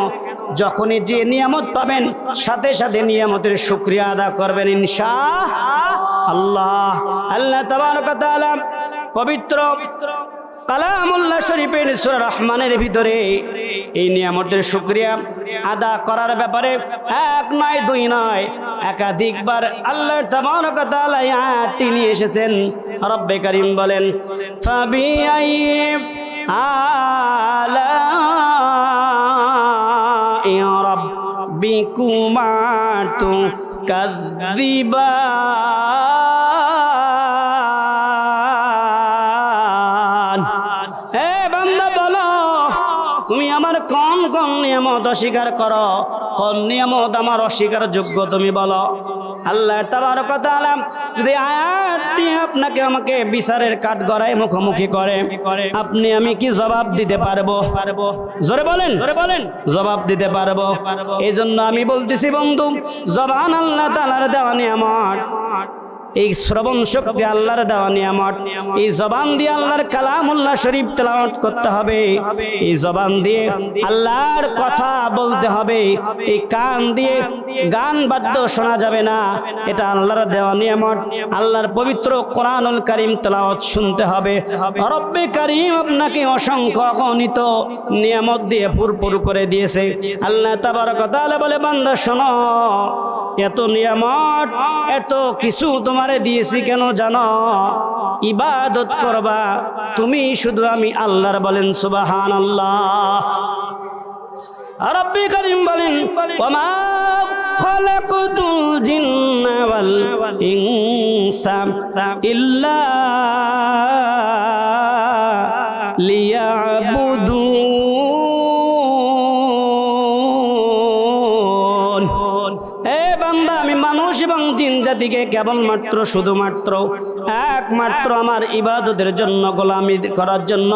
যখনই যে নিয়ামত পাবেন সাথে সাথে নিয়ামতের শুকরিয়া আদা করবেন ইনশাআল্লাহ। আল্লাহ তাবারক ওয়া তাআলা পবিত্র কালামুল্লাহ শরীফের সূরা রহমানের ভিতরে এই নিয়ামতের শুকরিয়া আদা করার ব্যাপারে এক নয় দুই নয় একাধিকবার আল্লাহ তাবারক ওয়া তাআলা আয়াতটি নিয়ে এসেছেন। রব্বে কারীম বলেন, ফাবিআই আলাই রাব্বিকুমা তুকাযযিবান। হে বান্দা বলো, তুমি আমার কোন কোন নিয়ামত অস্বীকার করো, কোন নিয়ামত আমার অস্বীকার যোগ্য তুমি বলো। আল্লাহ তাবারক ওয়া তাআলা যদি আয়াতটি আপনাকে আমাকে বিচারের কাঠগড়ায় মুখোমুখি করে, আপনি আমি কি জবাব দিতে পারবো? জোরে বলেন, জবাব দিতে পারবো? এই জন্য আমি বলতেছি বন্ধু, জবান আল্লাহ তাআলার দেওয়া নিয়ামত, এই শ্রবণ শক্তি আল্লাহর দেওয়া নিয়ামত। এই জবান দিয়ে আল্লাহর কালামুল্লাহ শরীফ তেলাওয়াত করতে হবে, এই জবান দিয়ে আল্লাহর কথা বলতে হবে, এই কান দিয়ে গান বাদ্য শোনা যাবে না, এটা আল্লাহর দেওয়া নিয়ামত। আল্লাহর পবিত্র কোরআনুল কারীম তেলাওয়াত শুনতে হবে। রব্বে কারীম আপনাকে অসংখ্য অগণিত নিয়ামত দিয়ে ভরপুর করে দিয়েছে। আল্লাহ তাবারক ওয়া তাআলা বলে, বান্দা শোনো, এত নিয়ামত এত কিছু তোমারে দিয়েছি কেন জানো? ইবাদত করবা তুমি শুধু আমি আল্লাহর। বলেন সুবহানাল্লাহ। রব্বি কারীম বলেন, ওয়ামা খালাকাতুল জিন্না ওয়াল ইনসা ইল্লা লিয়াবুদুন। আমি মানুষ এবং জিন জাতিকে কেবলমাত্র শুধুমাত্র একমাত্র আমার ইবাদতের জন্য, গোলামি করার জন্য,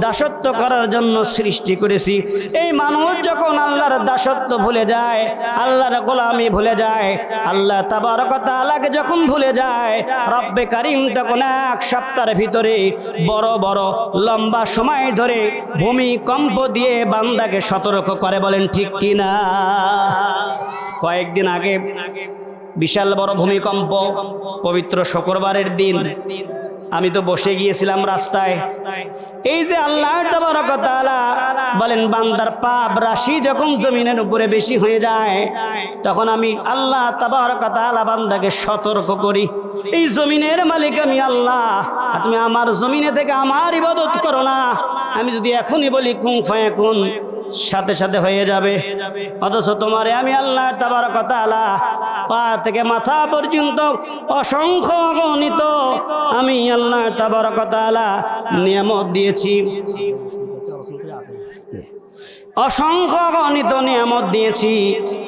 দাসত্ব করার জন্য সৃষ্টি করেছি। এই মানুষ যখন আল্লাহর দাসত্ব ভুলে যায়, আল্লাহর গোলামি ভুলে যায়, আল্লাহ তাবারক ওয়া তাআলাকে যখন ভুলে যায়, রব্বে কারীম তখন এক সপ্তাহের ভিতরে বড় বড় লম্বা সময় ধরে ভূমিকম্প দিয়ে বান্দাকে সতর্ক করে। বলেন ঠিক কিনা? কয়েকদিন আগে বিশাল বড় ভূমিকম্প, পবিত্র শুক্রবারের দিন। আমি তো বসে গিয়েছিলাম রাস্তায়। এই যে আল্লাহ তাবারক ওয়া তাআলা বলেন, বান্দার পাপ রাশি যখন জমিনের উপরে বেশি হয়ে যায়, তখন আমি আল্লাহ তাবারক ওয়া তাআলা বান্দাকে সতর্ক করি, এই জমিনের মালিক আমি আল্লাহ, তুমি আমার জমিনে থেকে আমার ইবাদত করো না। আমি যদি এখনই বলি কুন ফায়াকুন, সাথে সাথে হয়ে যাবে, অথচ তোমারে আমি আল্লাহ তাবারক ওয়া তাআলা পা থেকে মাথা পর্যন্ত অসংখ্য অগণিত আমি আল্লাহ তাবারক ওয়া তাআলা নিয়ামত দিয়েছি, অসংখ্য অগণিত নিয়ামত দিয়েছি।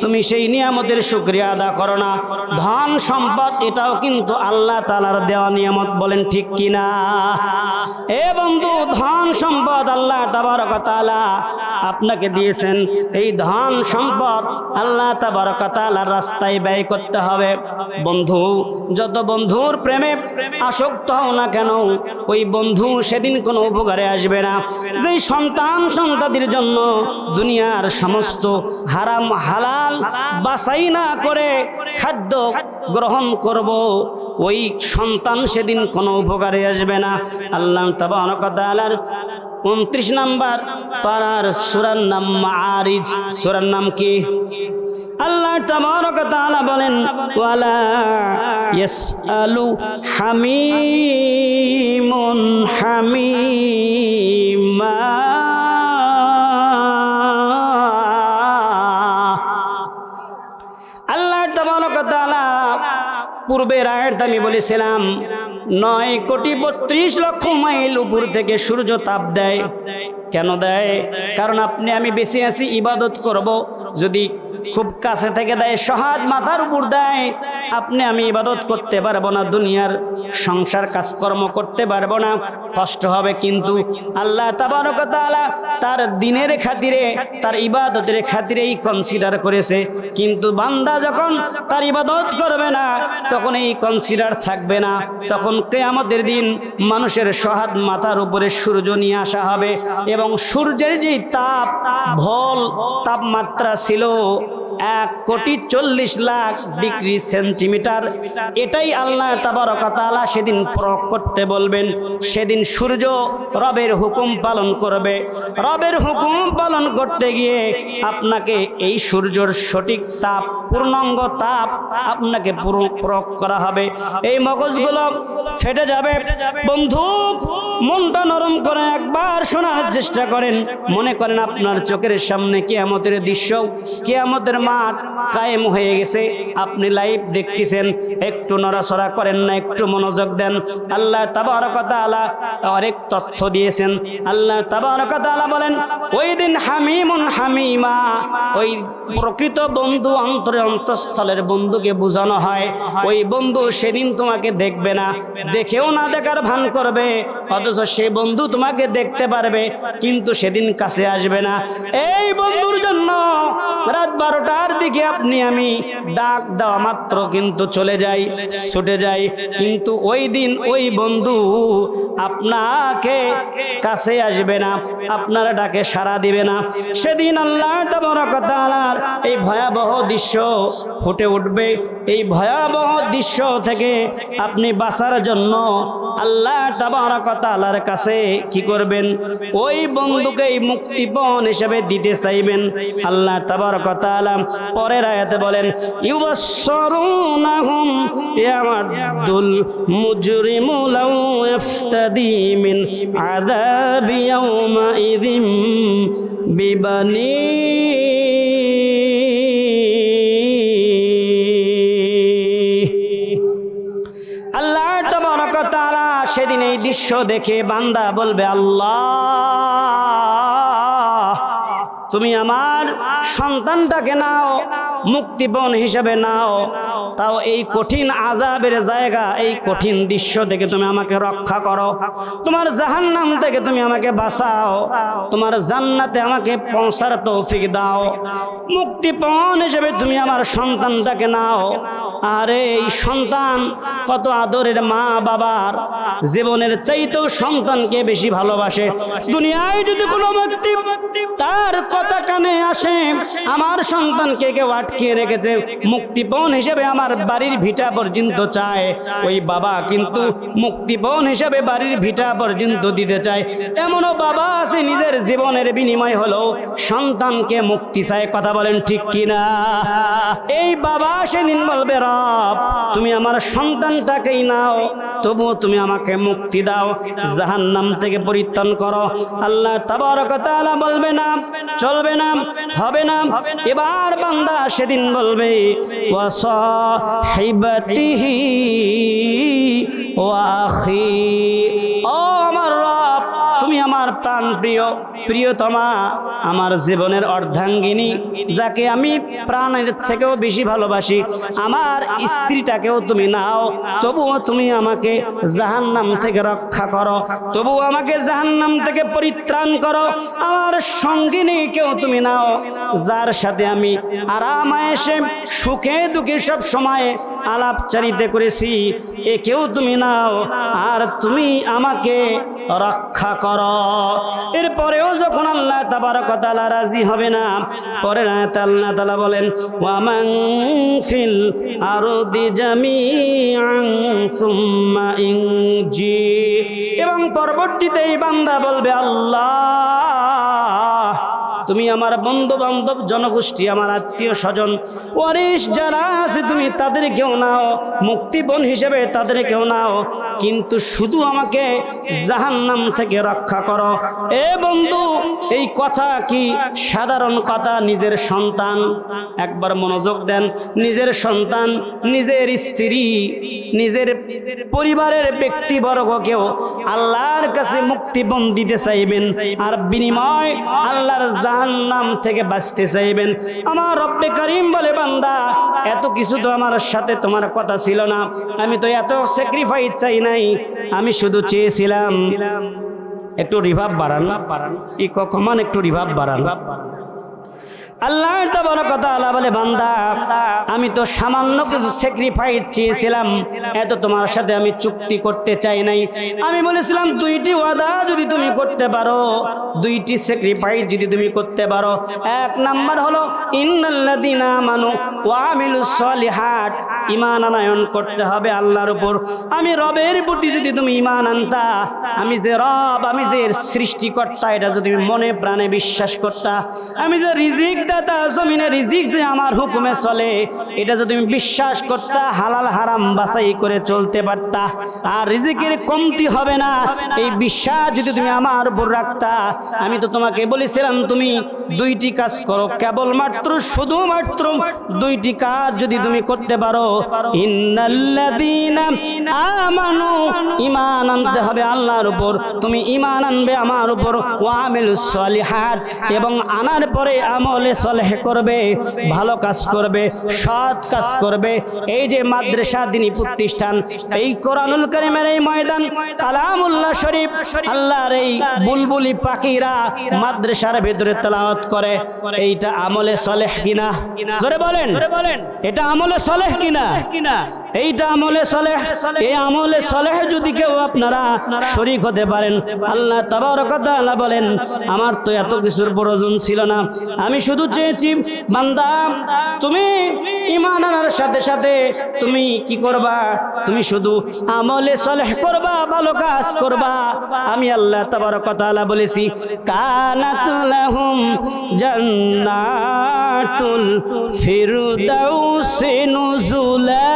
তুমি সেই নিয়ামতের শুকরিয়া আদা করো না। ধন সম্পদ এটাও কিন্তু আল্লাহ তাআলার দেওয়া নিয়ামত। বলেন ঠিক কিনা? এ বন্ধু, ধন সম্পদ আল্লাহ তাবারক ওয়া তাআলা আপনাকে দিয়েছেন। এই ধন সম্পদ আল্লাহ তাবারক ওয়া তাআলার রাস্তায় ব্যয় করতে হবে। বন্ধু, যত বন্ধুর প্রেমে আসক্ত হও না কেন, ওই বন্ধু সেদিন কোনো উপকারে আসবে না। যেই সন্তানদের জন্য দুনিয়ার সমস্ত হারাম হালাল বাছাই না করে খাদ্য গ্রহণ করব, ওই সন্তান সেদিন কোনো উপকারে আসবে না। আল্লাহ তাবারক ওয়া তাআলার 29 নম্বর পারার সূরার নাম মাআরিজ। সূরার নাম কি? আল্লাহ তাবারক ওয়া তাআলা বলেন, ওয়ালা ইয়াসআলু হামিমুন হামিমা। আল্লাহ তাবারক ওয়া তাআলা পূর্বের আয়াতে আমি বলেছিলাম 9,32,00,000 মাইল উপর থেকে সূর্য তাপ দেয়। কেন দেয়? কারণ আপনি আমি বেঁচে আছি, ইবাদত করব। যদি খুব কাছে থেকে দেয়, সহাদ মাথার উপর দেয়, আপনি আমি ইবাদত করতে পারবো না। দুনিয়ার সংসার কাজকর্ম করতে পারবো না, কষ্ট হবে। কিন্তু আল্লাহ তাবারক ওয়া তাআলা তার দ্বীনের খাতিরে, তার ইবাদতের খাতিরেই কনসিডার করেছে। কিন্তু বান্দা যখন তার ইবাদত করবে না, তখন এই কনসিডার থাকবে না। তখন কিয়ামতের দিন মানুষের সহাত মাথার উপরে সূর্য নিয়ে আসা হবে, এবং সূর্যের যে তাপমাত্রা ছিল 1,40,00,000 ডিগ্রি সেন্টিমিটার, এটাই আল্লাহ তাবারক ওয়া তাআলা সেদিন প্রয়োগ করতে বলবেন। সেদিন সূর্য রবের হুকুম পালন করবে। রবের হুকুম পালন করতে গিয়ে আপনাকে এই সূর্যের সঠিক তাপ, পূর্ণাঙ্গ তাপ আপনাকে প্রয়োগ করা হবে। এই মগজগুলো ফেটে যাবে। বন্ধু, মনটা নরম করে একবার শোনার চেষ্টা করেন। মনে করেন আপনার চোখের সামনে কিয়ামতের দৃশ্য, কিয়ামতের মাঠ কায়েম হয়ে গেছে, আপনি লাইভ দেখতেছেন। একটু নড়াচড়া করেন না, একটু মনোযোগ দেন। আল্লাহ তাবারক ওয়া তাআলা অনেক তথ্য দিয়েছেন। আল্লাহ তাবারক ওয়া তাআলা বলেন, ওই দিন হামিমুন হামিমা, ওই প্রকৃত বন্ধু, অন্তঃস্থলের বন্ধুকে বোঝানো হয়। ওই বন্ধু সেদিন তোমাকে দেখবে না, দেখেও না দেখার ভান করবে, অথচ সেই বন্ধু তোমাকে দেখতে পারবে, কিন্তু সেদিন কাছে আসবে না। এই বন্ধুর জন্য রাত 12টার দিকে আপনি আমি ডাক দেওয়া মাত্র কিন্তু চলে যাই, ছুটে যাই। কিন্তু ওই দিন ওই বন্ধু আপনাকে কাছে আসবে না, আপনার ডাকে সাড়া দিবে না। সেদিন আল্লাহ তাবারক ওয়া তাআলার এই ভয়াবহ দৃশ্য ফুটে উঠবে। এই ভয়াবহ দৃশ্য থেকে আপনি বাঁচার জন্য আল্লাহ তাবারক ওয়া তাআলার কাছে কি করবেন? ওই বন্ধুকে মুক্তিপণ হিসেবে দিতে চাইবেন। আল্লাহ তাবারক ওয়া তাআলা পরের আয়াতে বলেন, ইউবাসসিরুনাহুম ইয়ামাদুল মুজরিমু লাউ ইফতাদি মিন আযাবি ইয়াউমা ইযিম বিবানি। আল্লাহ তাবারক ওয়া তাআলা সেদিন এই দৃশ্য দেখে বান্দা বলবে, আল্লাহ, তুমি আমার সন্তানটাকে নাও, মুক্তিপণ হিসেবে নাও, তাও এই কঠিন আযাবের জায়গা, এই কঠিন দৃশ্য থেকে তুমি আমাকে রক্ষা করো। তোমার জাহান্নাম থেকে তুমি আমাকে বাঁচাও, তোমার জান্নাতে আমাকে পৌঁছার তৌফিক দাও। মুক্তিপণ হিসেবে তুমি আমার সন্তানটাকে নাও। আরে এই সন্তান কত আদরের, মা বাবার জীবনের চাইতেও সন্তানকে বেশি ভালোবাসে। দুনিয়ায় যদি কোনো ব্যক্তি তার কথা কানে আসে, আমার সন্তানকে কেউ আটকিয়ে রেখেছে, মুক্তিপণ হিসেবে আমার বাড়ির ভিটা পর্যন্ত চায়, ওই বাবা কিন্তু মুক্তিপণ হিসেবে বাড়ির ভিটা পর্যন্ত দিতে চায়। এমনও বাবা আছে নিজের জীবনের বিনিময় হলো সন্তানকে মুক্তি চায়। কথা বলেন ঠিক কিনা? এই বাবা সেদিন বলবে, রব, তুমি আমার সন্তানটাকেই নাও, তবুও তুমি আমাকে মুক্তি দাও, জাহান্নাম থেকে পরিত্রাণ করো। আল্লাহ তাবারক ওয়া তাআলা বলবে না, চলবে না, হবে না। এবার বান্দা সেদিন বলবে, ওয়া সাহিবাতিহি ওয়া আখি, ও আমার রব, তুমি আমার প্রাণ প্রিয়, প্রিয়তমা, আমার জীবনের অর্ধাঙ্গিনী, যাকে আমি প্রাণের থেকেও বেশি ভালোবাসি, আমার স্ত্রীটাকেও তুমি নাও, তবুও তুমি আমাকে জাহান্নাম থেকে রক্ষা করো, তবুও আমাকে জাহান্নাম থেকে পরিত্রাণ করো। আমার সঙ্গিনীকেও তুমি নাও, যার সাথে আমি আরাম আয়েশে সুখে দুঃখে সব সময় আলাপচারিতা করেছি, একেও তুমি নাও, আর তুমি আমাকে রক্ষা করো। এরপরেও যখন আল্লাহ তাবারক ওয়া তাআলা রাজি হবে না, পরের আয়াতে আল্লাহ তাআলা বলেন, ওয়া মান ফিল আরদি জামিআন সুম্মা ইনজি, এবং পরবর্তীতে এই বান্দা বলবে, আল্লাহ, তুমি আমার বন্ধু বান্ধব, জনগোষ্ঠী, আমার আত্মীয় স্বজন, ওয়ারিস যারা আছে তুমি তাদেরকেও নাও, মুক্তিপণ হিসেবে তাদেরকেও নাও, কিন্তু শুধু আমাকে জাহান্নাম থেকে রক্ষা করো। এ বন্ধু, এই কথা কি সাধারণ কথা? নিজের সন্তান, একবার মনোযোগ দেন, নিজের সন্তান, নিজের স্ত্রী, নিজের পরিবারের ব্যক্তিবর্গকেও আল্লাহর কাছে মুক্তিপণ দিতে চাইবেন, আর বিনিময় আল্লাহর জাহান্নাম থেকে বাঁচতে চাইবেন। আমার রব্বে কারীম বলে, বান্দা, এত কিছু তো আমার সাথে তোমার কথা ছিল না, আমি তো এত স্যাক্রিফাইস চাই নাই, আমি শুধু চেয়েছিলাম একটু রিভাব বাড়ান, ই কখন একটু রিভাব বাড়ান। আল্লাহ তাবারক ওয়া তাআলা বলে, বান্দা আমি তো সামান্য কিছু স্যাক্রিফাইস চেয়েছিলাম, এত তোমার সাথে আমি চুক্তি করতে চাই নাই। আমি বলেছিলাম দুইটি ওয়াদা যদি তুমি করতে পারো, দুইটি স্যাক্রিফাইস যদি তুমি করতে পারো, এক নাম্বার হলো ইন্নাল্লাযীনা আমানু ওয়া আমিলুস সলিহাত, ঈমান আনয়ন করতে হবে আল্লাহর উপর। আমি রবের প্রতি যদি তুমি ঈমান আনতা, আমি যে রব, আমি যে সৃষ্টিকর্তা, এটা যদি তুমি মনে প্রাণে বিশ্বাস করতা, আমি যে রিজিক দাতা, জমিনে রিজিক যে আমার হুকুমে চলে, এটা যদি তুমি বিশ্বাস করতা, হালাল হারাম বাছাই করে চলতে পারতা, আর রিজিকের কমতি হবে না, এই বিশ্বাস যদি তুমি আমার উপর রাখতা, আমি তো তোমাকে বলেছিলাম তুমি দুইটি কাজ করো, কেবলমাত্র শুধুমাত্র দুইটি কাজ যদি তুমি করতে পারো, ইন্নাল্লাযীনা আমানু, ঈমান আনতে হবে আল্লাহর উপর, তুমি ঈমান আনবে আমার উপর, ওয়া আমিলুস সলিহাত, এবং আনার পরে আমলে সলেহ করবে, ভালো কাজ করবে, সৎ কাজ করবে। এই যে মাদ্রাসা দ্বীনী প্রতিষ্ঠান, এই কোরআনুল কারীমের এই ময়দান, কালামুল্লাহ শরীফ, আল্লাহর এই বুলবুলি পাখিরা মাদ্রাসার ভিতরে তেলাওয়াত করে, এইটা আমলে সলেহ কিনা? জোরে বলেন, এটা আমলে সলেহ কিনা? এইটা আমলে সলেহ। এই আমলে সলেহ যদি কেউ আপনারা শরীক হতে পারেন, আল্লাহ তাবারক ওয়া তাআলা বলেন, আমার তো এত কিছুর প্রয়োজন ছিল না, আমি শুধু চেয়েছি বান্দা তুমি ঈমান আনার সাথে সাথে তুমি কি করবা? তুমি শুধু আমলে সলেহ করবা, ভালো কাজ করবা। আমি আল্লাহ তাবারক ওয়া তাআলা বলেছি, কানাত লাহুম জান্নাতুল ফিরদাউসি নুজুলা।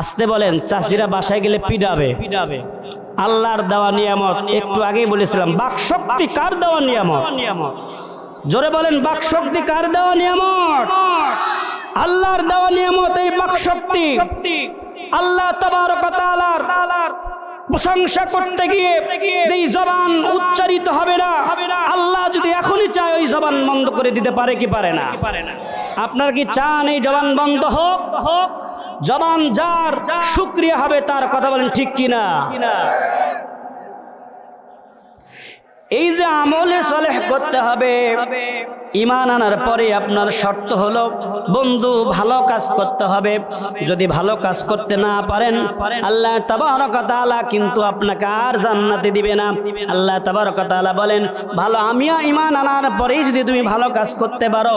আসতে বলেন, চাষিরা বাসায় গেলে পিডাবে। আল্লাহর দেওয়া নিয়ামত, একটু আগেই বলেছিলাম, বাকশক্তি কার দেওয়া নিয়ামত? জোরে বলেন, বাকশক্তি কার দেওয়া নিয়ামত? আল্লাহর দেওয়া নিয়ামত এই বাকশক্তি। আল্লাহ তাবারক ওয়া তাআলার প্রশংসা করতে গিয়ে যেই জবান উচ্চারিত হবে না, আল্লাহ যদি এখনই চায় ওই জবান বন্ধ করে দিতে পারে কি পারে না? আপনার কি চান এই জবান বন্ধ হোক? জবান যার শুকরিয়া হবে তার কথা বলেন, ঠিক কিনা? এই যে আমলে সলেহ করতে হবে, ঈমান আনার পরে আপনার শর্ত হলো বন্ধু ভালো কাজ করতে হবে। যদি ভালো কাজ করতে না পারেন, আল্লাহ তাবারক ওয়া তাআলা কিন্তু আপনাকে আর জান্নাতে দিবে না। আল্লাহ তাবারক ওয়া তাআলা বলেন, ভালো আমিও ঈমান আনার পরেই যদি তুমি ভালো কাজ করতে পারো,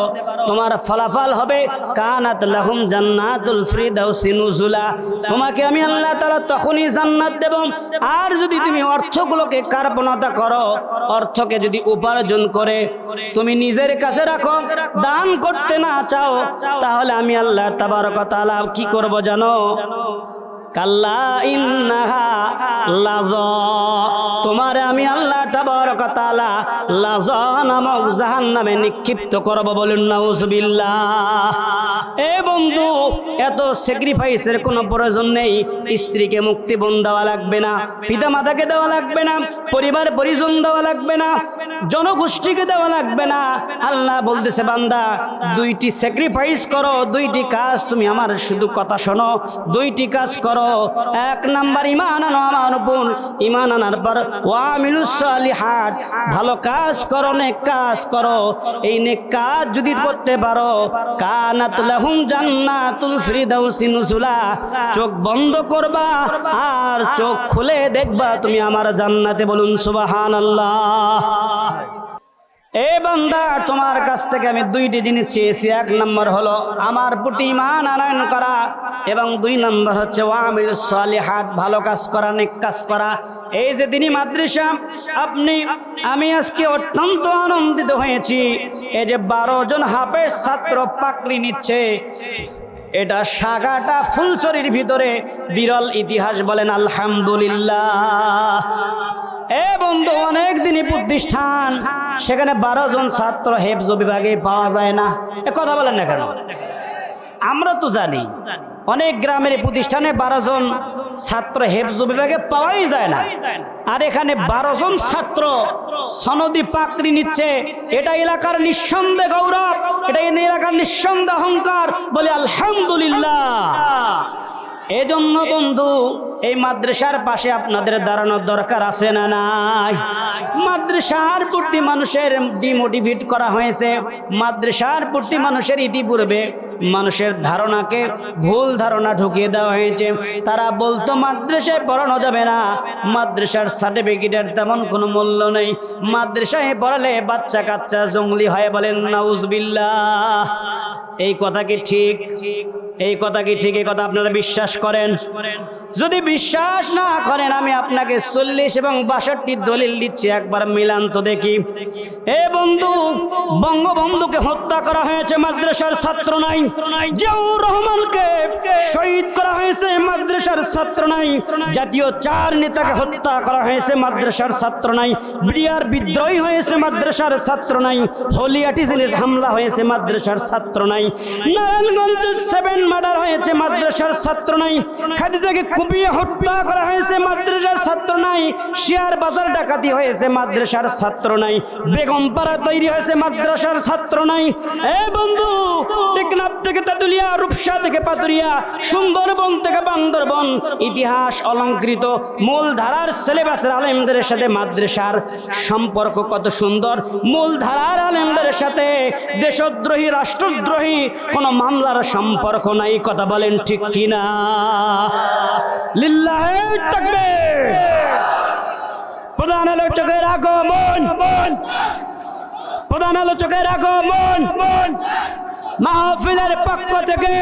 তোমার ফলাফল হবে কানাত লাহুম জান্নাতুল ফিরদাউসি নুজুলা। তোমাকে আমি আল্লাহ তাআলা তখনই জান্নাত দেব। আর যদি তুমি অর্থগুলোকে কার্পণতা করো, অর্থকে যদি উপার্জন করে তুমি নিজের কাছে রাখো, দান করতে না চাও, তাহলে আমি আল্লাহ তাবারক ওয়া তাআলা কি করব জানো? কাল্লা ইন্নাহা লাযা, তোমারে আমি আল্লাহ তাবারক ওয়া তাআলা লাযা নামক জাহান্নামে নিক্ষিপ্ত করব। বলুন নাউযুবিল্লাহ। এ বন্ধু, এত স্যাক্রিফাইসের কোনো প্রয়োজন নেই। স্ত্রীকে মুক্তিপণ দেওয়া লাগবে না, পিতা মাতাকে দেওয়া লাগবে না, পরিবার পরিজন দেওয়া লাগবে না, জনগোষ্ঠীকে দেওয়া লাগবে না। আল্লাহ বলতেছে, বান্দা দুইটি স্যাক্রিফাইস করো, দুইটি কাজ তুমি আমার শুধু কথা শোনো, দুইটি কাজ করো। এক নাম্বার, ঈমান আনো আমার উপর, ঈমান আনার পর ওয়া আমিলুস সলিহাত, ভালো কাজ করো, নেক কাজ করো। এই নেক কাজ যদি করতে পারো, কানাত লাহুম জান্নাতুল ফিরদাউসি নুজুলা, চোখ বন্ধ করবা আর চোখ খুলে দেখবা তুমি আমার জান্নাতে। বলুন সুবহানাল্লাহ। এ বান্দা, তোমার কাছ থেকে আমি দুইটি জিনিস চেয়েছি। এক নম্বর হলো আমার প্রতি ঈমান আনয়ন করা, এবং দুই নম্বর হচ্ছে ওয়া আমিলুস সলিহাত, ভালো কাজ করা, নেক কাজ করা। এই যে দ্বীনী মাদ্রাসা, আমি আজকে অত্যন্ত আনন্দিত হয়েছি। এই যে 12 জন হাফেজ ছাত্র পাকড়ি নিচ্ছে, এটা সাগাটা ফুলছড়ির ভিতরে বিরল ইতিহাস। বলেন আলহামদুলিল্লাহ। এ বন্ধু, অনেক দিনই প্রতিষ্ঠান, সেখানে 12 জন ছাত্র হেফজ বিভাগে পাওয়া যায় না। এ কথা বলেন না কেন? আমরা তো জানি অনেক গ্রামের প্রতিষ্ঠানে 12 জন ছাত্র হেফজ বিভাগে পাওয়াই যায় না, আর এখানে 12 জন ছাত্র সনদি পাকড়ি নিচ্ছে, এটা এলাকার নিঃসন্দেহ গৌরব, এটা এলাকার নিঃসন্দেহ অহংকার। বলে আলহামদুলিল্লাহ। এজন্য বন্ধু, এই মাদ্রাসার পাশে আপনাদের দাঁড়ানোর দরকার আছে না নাই? মাদ্রাসার প্রতি মানুষের ডিমোটিভেট করা হয়েছে। মাদ্রাসার প্রতি মানুষের ইতিপূর্বে মানুষের ধারণাকে ভুল ধারণা ঢুকিয়ে দেওয়া হয়েছে। তারা বলতো মাদ্রাসায় পড়ানো যাবে না, মাদ্রাসার সার্টিফিকেটের তেমন কোনো মূল্য নেই, মাদ্রাসায় পড়ালে বাচ্চা কাচ্চা জঙ্গলি হয়। বলেন নাউজুবিল্লাহ। এই কথা কি ঠিক? এই কথা কি ঠিক? এই কথা আপনারা বিশ্বাস করেন? যদি বিশ্বাস না করেন, আমি আপনাকে 40 এবং 62 দলিল দিচ্ছি, একবার মিলান তো দেখি। এ বন্ধু, বঙ্গবন্ধুকে হত্যা করা হয়েছে, মাদ্রাসার ছাত্র নাই। জিয়াউর রহমানকে শহীদ করা হয়েছে, মাদ্রাসার ছাত্র নাই। জাতীয় 4 নেতাকে হত্যা করা হয়েছে, মাদ্রাসার ছাত্র নাই। বিডিআর বিদ্রোহী হয়েছে, মাদ্রাসার ছাত্র নাই। হলিয়াটিজে হামলা হয়েছে, মাদ্রাসার ছাত্র নাই। নারায়ণগঞ্জে 7 মার্ডার হয়েছে, মাদ্রাসার ছাত্র নাই। খাদিজাকে কুপিয়ে হত্যা করা হয়েছে, মাদ্রাসার ছাত্র নাই। শেয়ার বাজার ডাকাতি হয়েছে, মাদ্রাসার ছাত্র নাই। বেগমপাড়া তৈরি হয়েছে, মাদ্রাসার ছাত্র নাই। এ বন্ধু, টেকনাফ থেকে তেতুলিয়া, রূপসা থেকে পাতুরিয়া, সুন্দরবন থেকে বান্দরবন, ইতিহাস অলংকৃত মূলধারার সিলেবাসের আলেমদের সাথে মাদ্রাসার সম্পর্ক কত সুন্দর। মূলধারার আলেমদের সাথে দেশদ্রোহী, রাষ্ট্রদ্রোহী কোনো মামলার সম্পর্ক নাই। কথা বলেন ঠিক কিনা? লিল্লাহে তাকবীর। প্রধান আলোচকের আগমন, প্রধান আলোচকের আগমন মাহফিলের পক্ষ থেকে।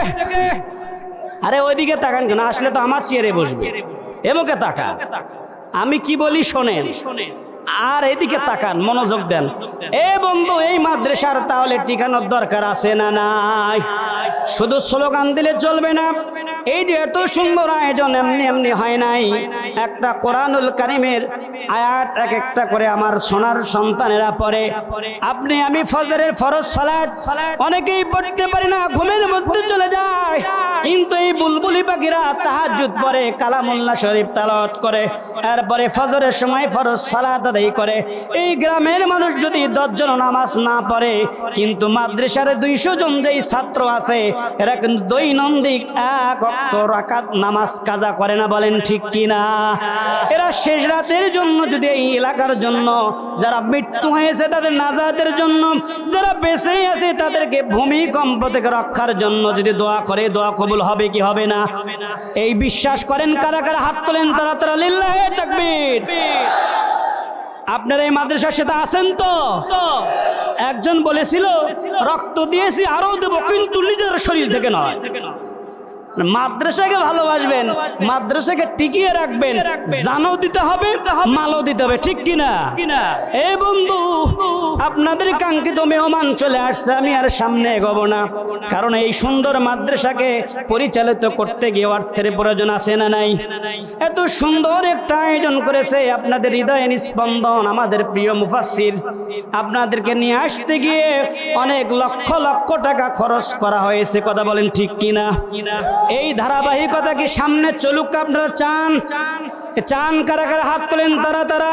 আরে ওইদিকে তাকান কেন? আসলে তো আমার চেয়ারে বসবে, এমকে তাকান। আমি কি বলি শোনেন, আর এদিকে তাকান, মনোযোগ দেন। এ বন্ধু, এই মাদ্রাসার তাহলে টিকানোর দরকার আছে না নাই? শুধু স্লোগান দিলে চলবে না। এই যে এত সুন্দর আয়োজন এমনি এমনি হয় নাই। একটা কোরআনুল কারীমের আয়াত এক একটা করে আমার সোনার সন্তানেরা পড়ে। আপনি আমি ফজরের ফরজ সালাত অনেকেই পড়তে পারি না, ঘুমের মধ্যে চলে যায়, কিন্তু এই বুলবুলি পাখিরা তাহাজ্জুদ পড়ে, কালামুল্লাহ শরীফ তেলাওয়াত করে, এরপরে ফজরের সময় ফরজ সালাত আদায় করে। এই গ্রামের মানুষ যদি 10 জন নামাজ না পড়ে, কিন্তু মাদ্রাসার 200 জন যেই ছাত্র আছে, এরা কিন্তু দৈনন্দিন 1 ওয়াক্ত রাকাত নামাজ কাজা করে না। বলেন ঠিক কিনা? এরা শেষ রাতের জন্য, যদি এই এলাকার জন্য, যারা মৃত্যু হয়েছে তাদের নাজাতের জন্য, যারা বেঁচে আছে তাদেরকে ভূমিকম্প থেকে রক্ষার জন্য যদি দোয়া করে, দোয়া কবুল হবে কি হবে না? এই বিশ্বাস করেন কারা কারা? হাত তোলেন তারা তারা। লিল্লাহে তাকবীর। আপনারা এই মাদ্রাসার সাথে আছেন তো? একজন বলেছিল, রক্ত দিয়েছি আরো দেবো, কিন্তু নিজের শরীর থেকে নয়। মাদ্রাসাকে ভালোবাসবেন, মাদ্রাসাকে টিকিয়ে রাখবেন, জানও দিতে হবে, মালও দিতে হবে, ঠিক কিনা? এ বন্ধু, আপনাদের কাঙ্ক্ষিত মেহমান চলে আসছে। আমি আর সামনে এগোবো না, কারণ এই সুন্দর মাদ্রাসাকে পরিচালিত করতে গিয়ে অর্থের প্রয়োজন আছে না নাই? এত সুন্দর একটা আয়োজন করেছে আপনাদের হৃদয়ের স্পন্দন, আমাদের প্রিয় মুফাসসির। আপনাদেরকে নিয়ে আসতে গিয়ে অনেক লক্ষ লক্ষ টাকা খরচ করা হয়েছে। কথা বলেন ঠিক কিনা? এই ধারাবাহিকতা কি সামনে চলুক আপনারা চান? চান কারা কারা? হাত তোলেন তারা তারা।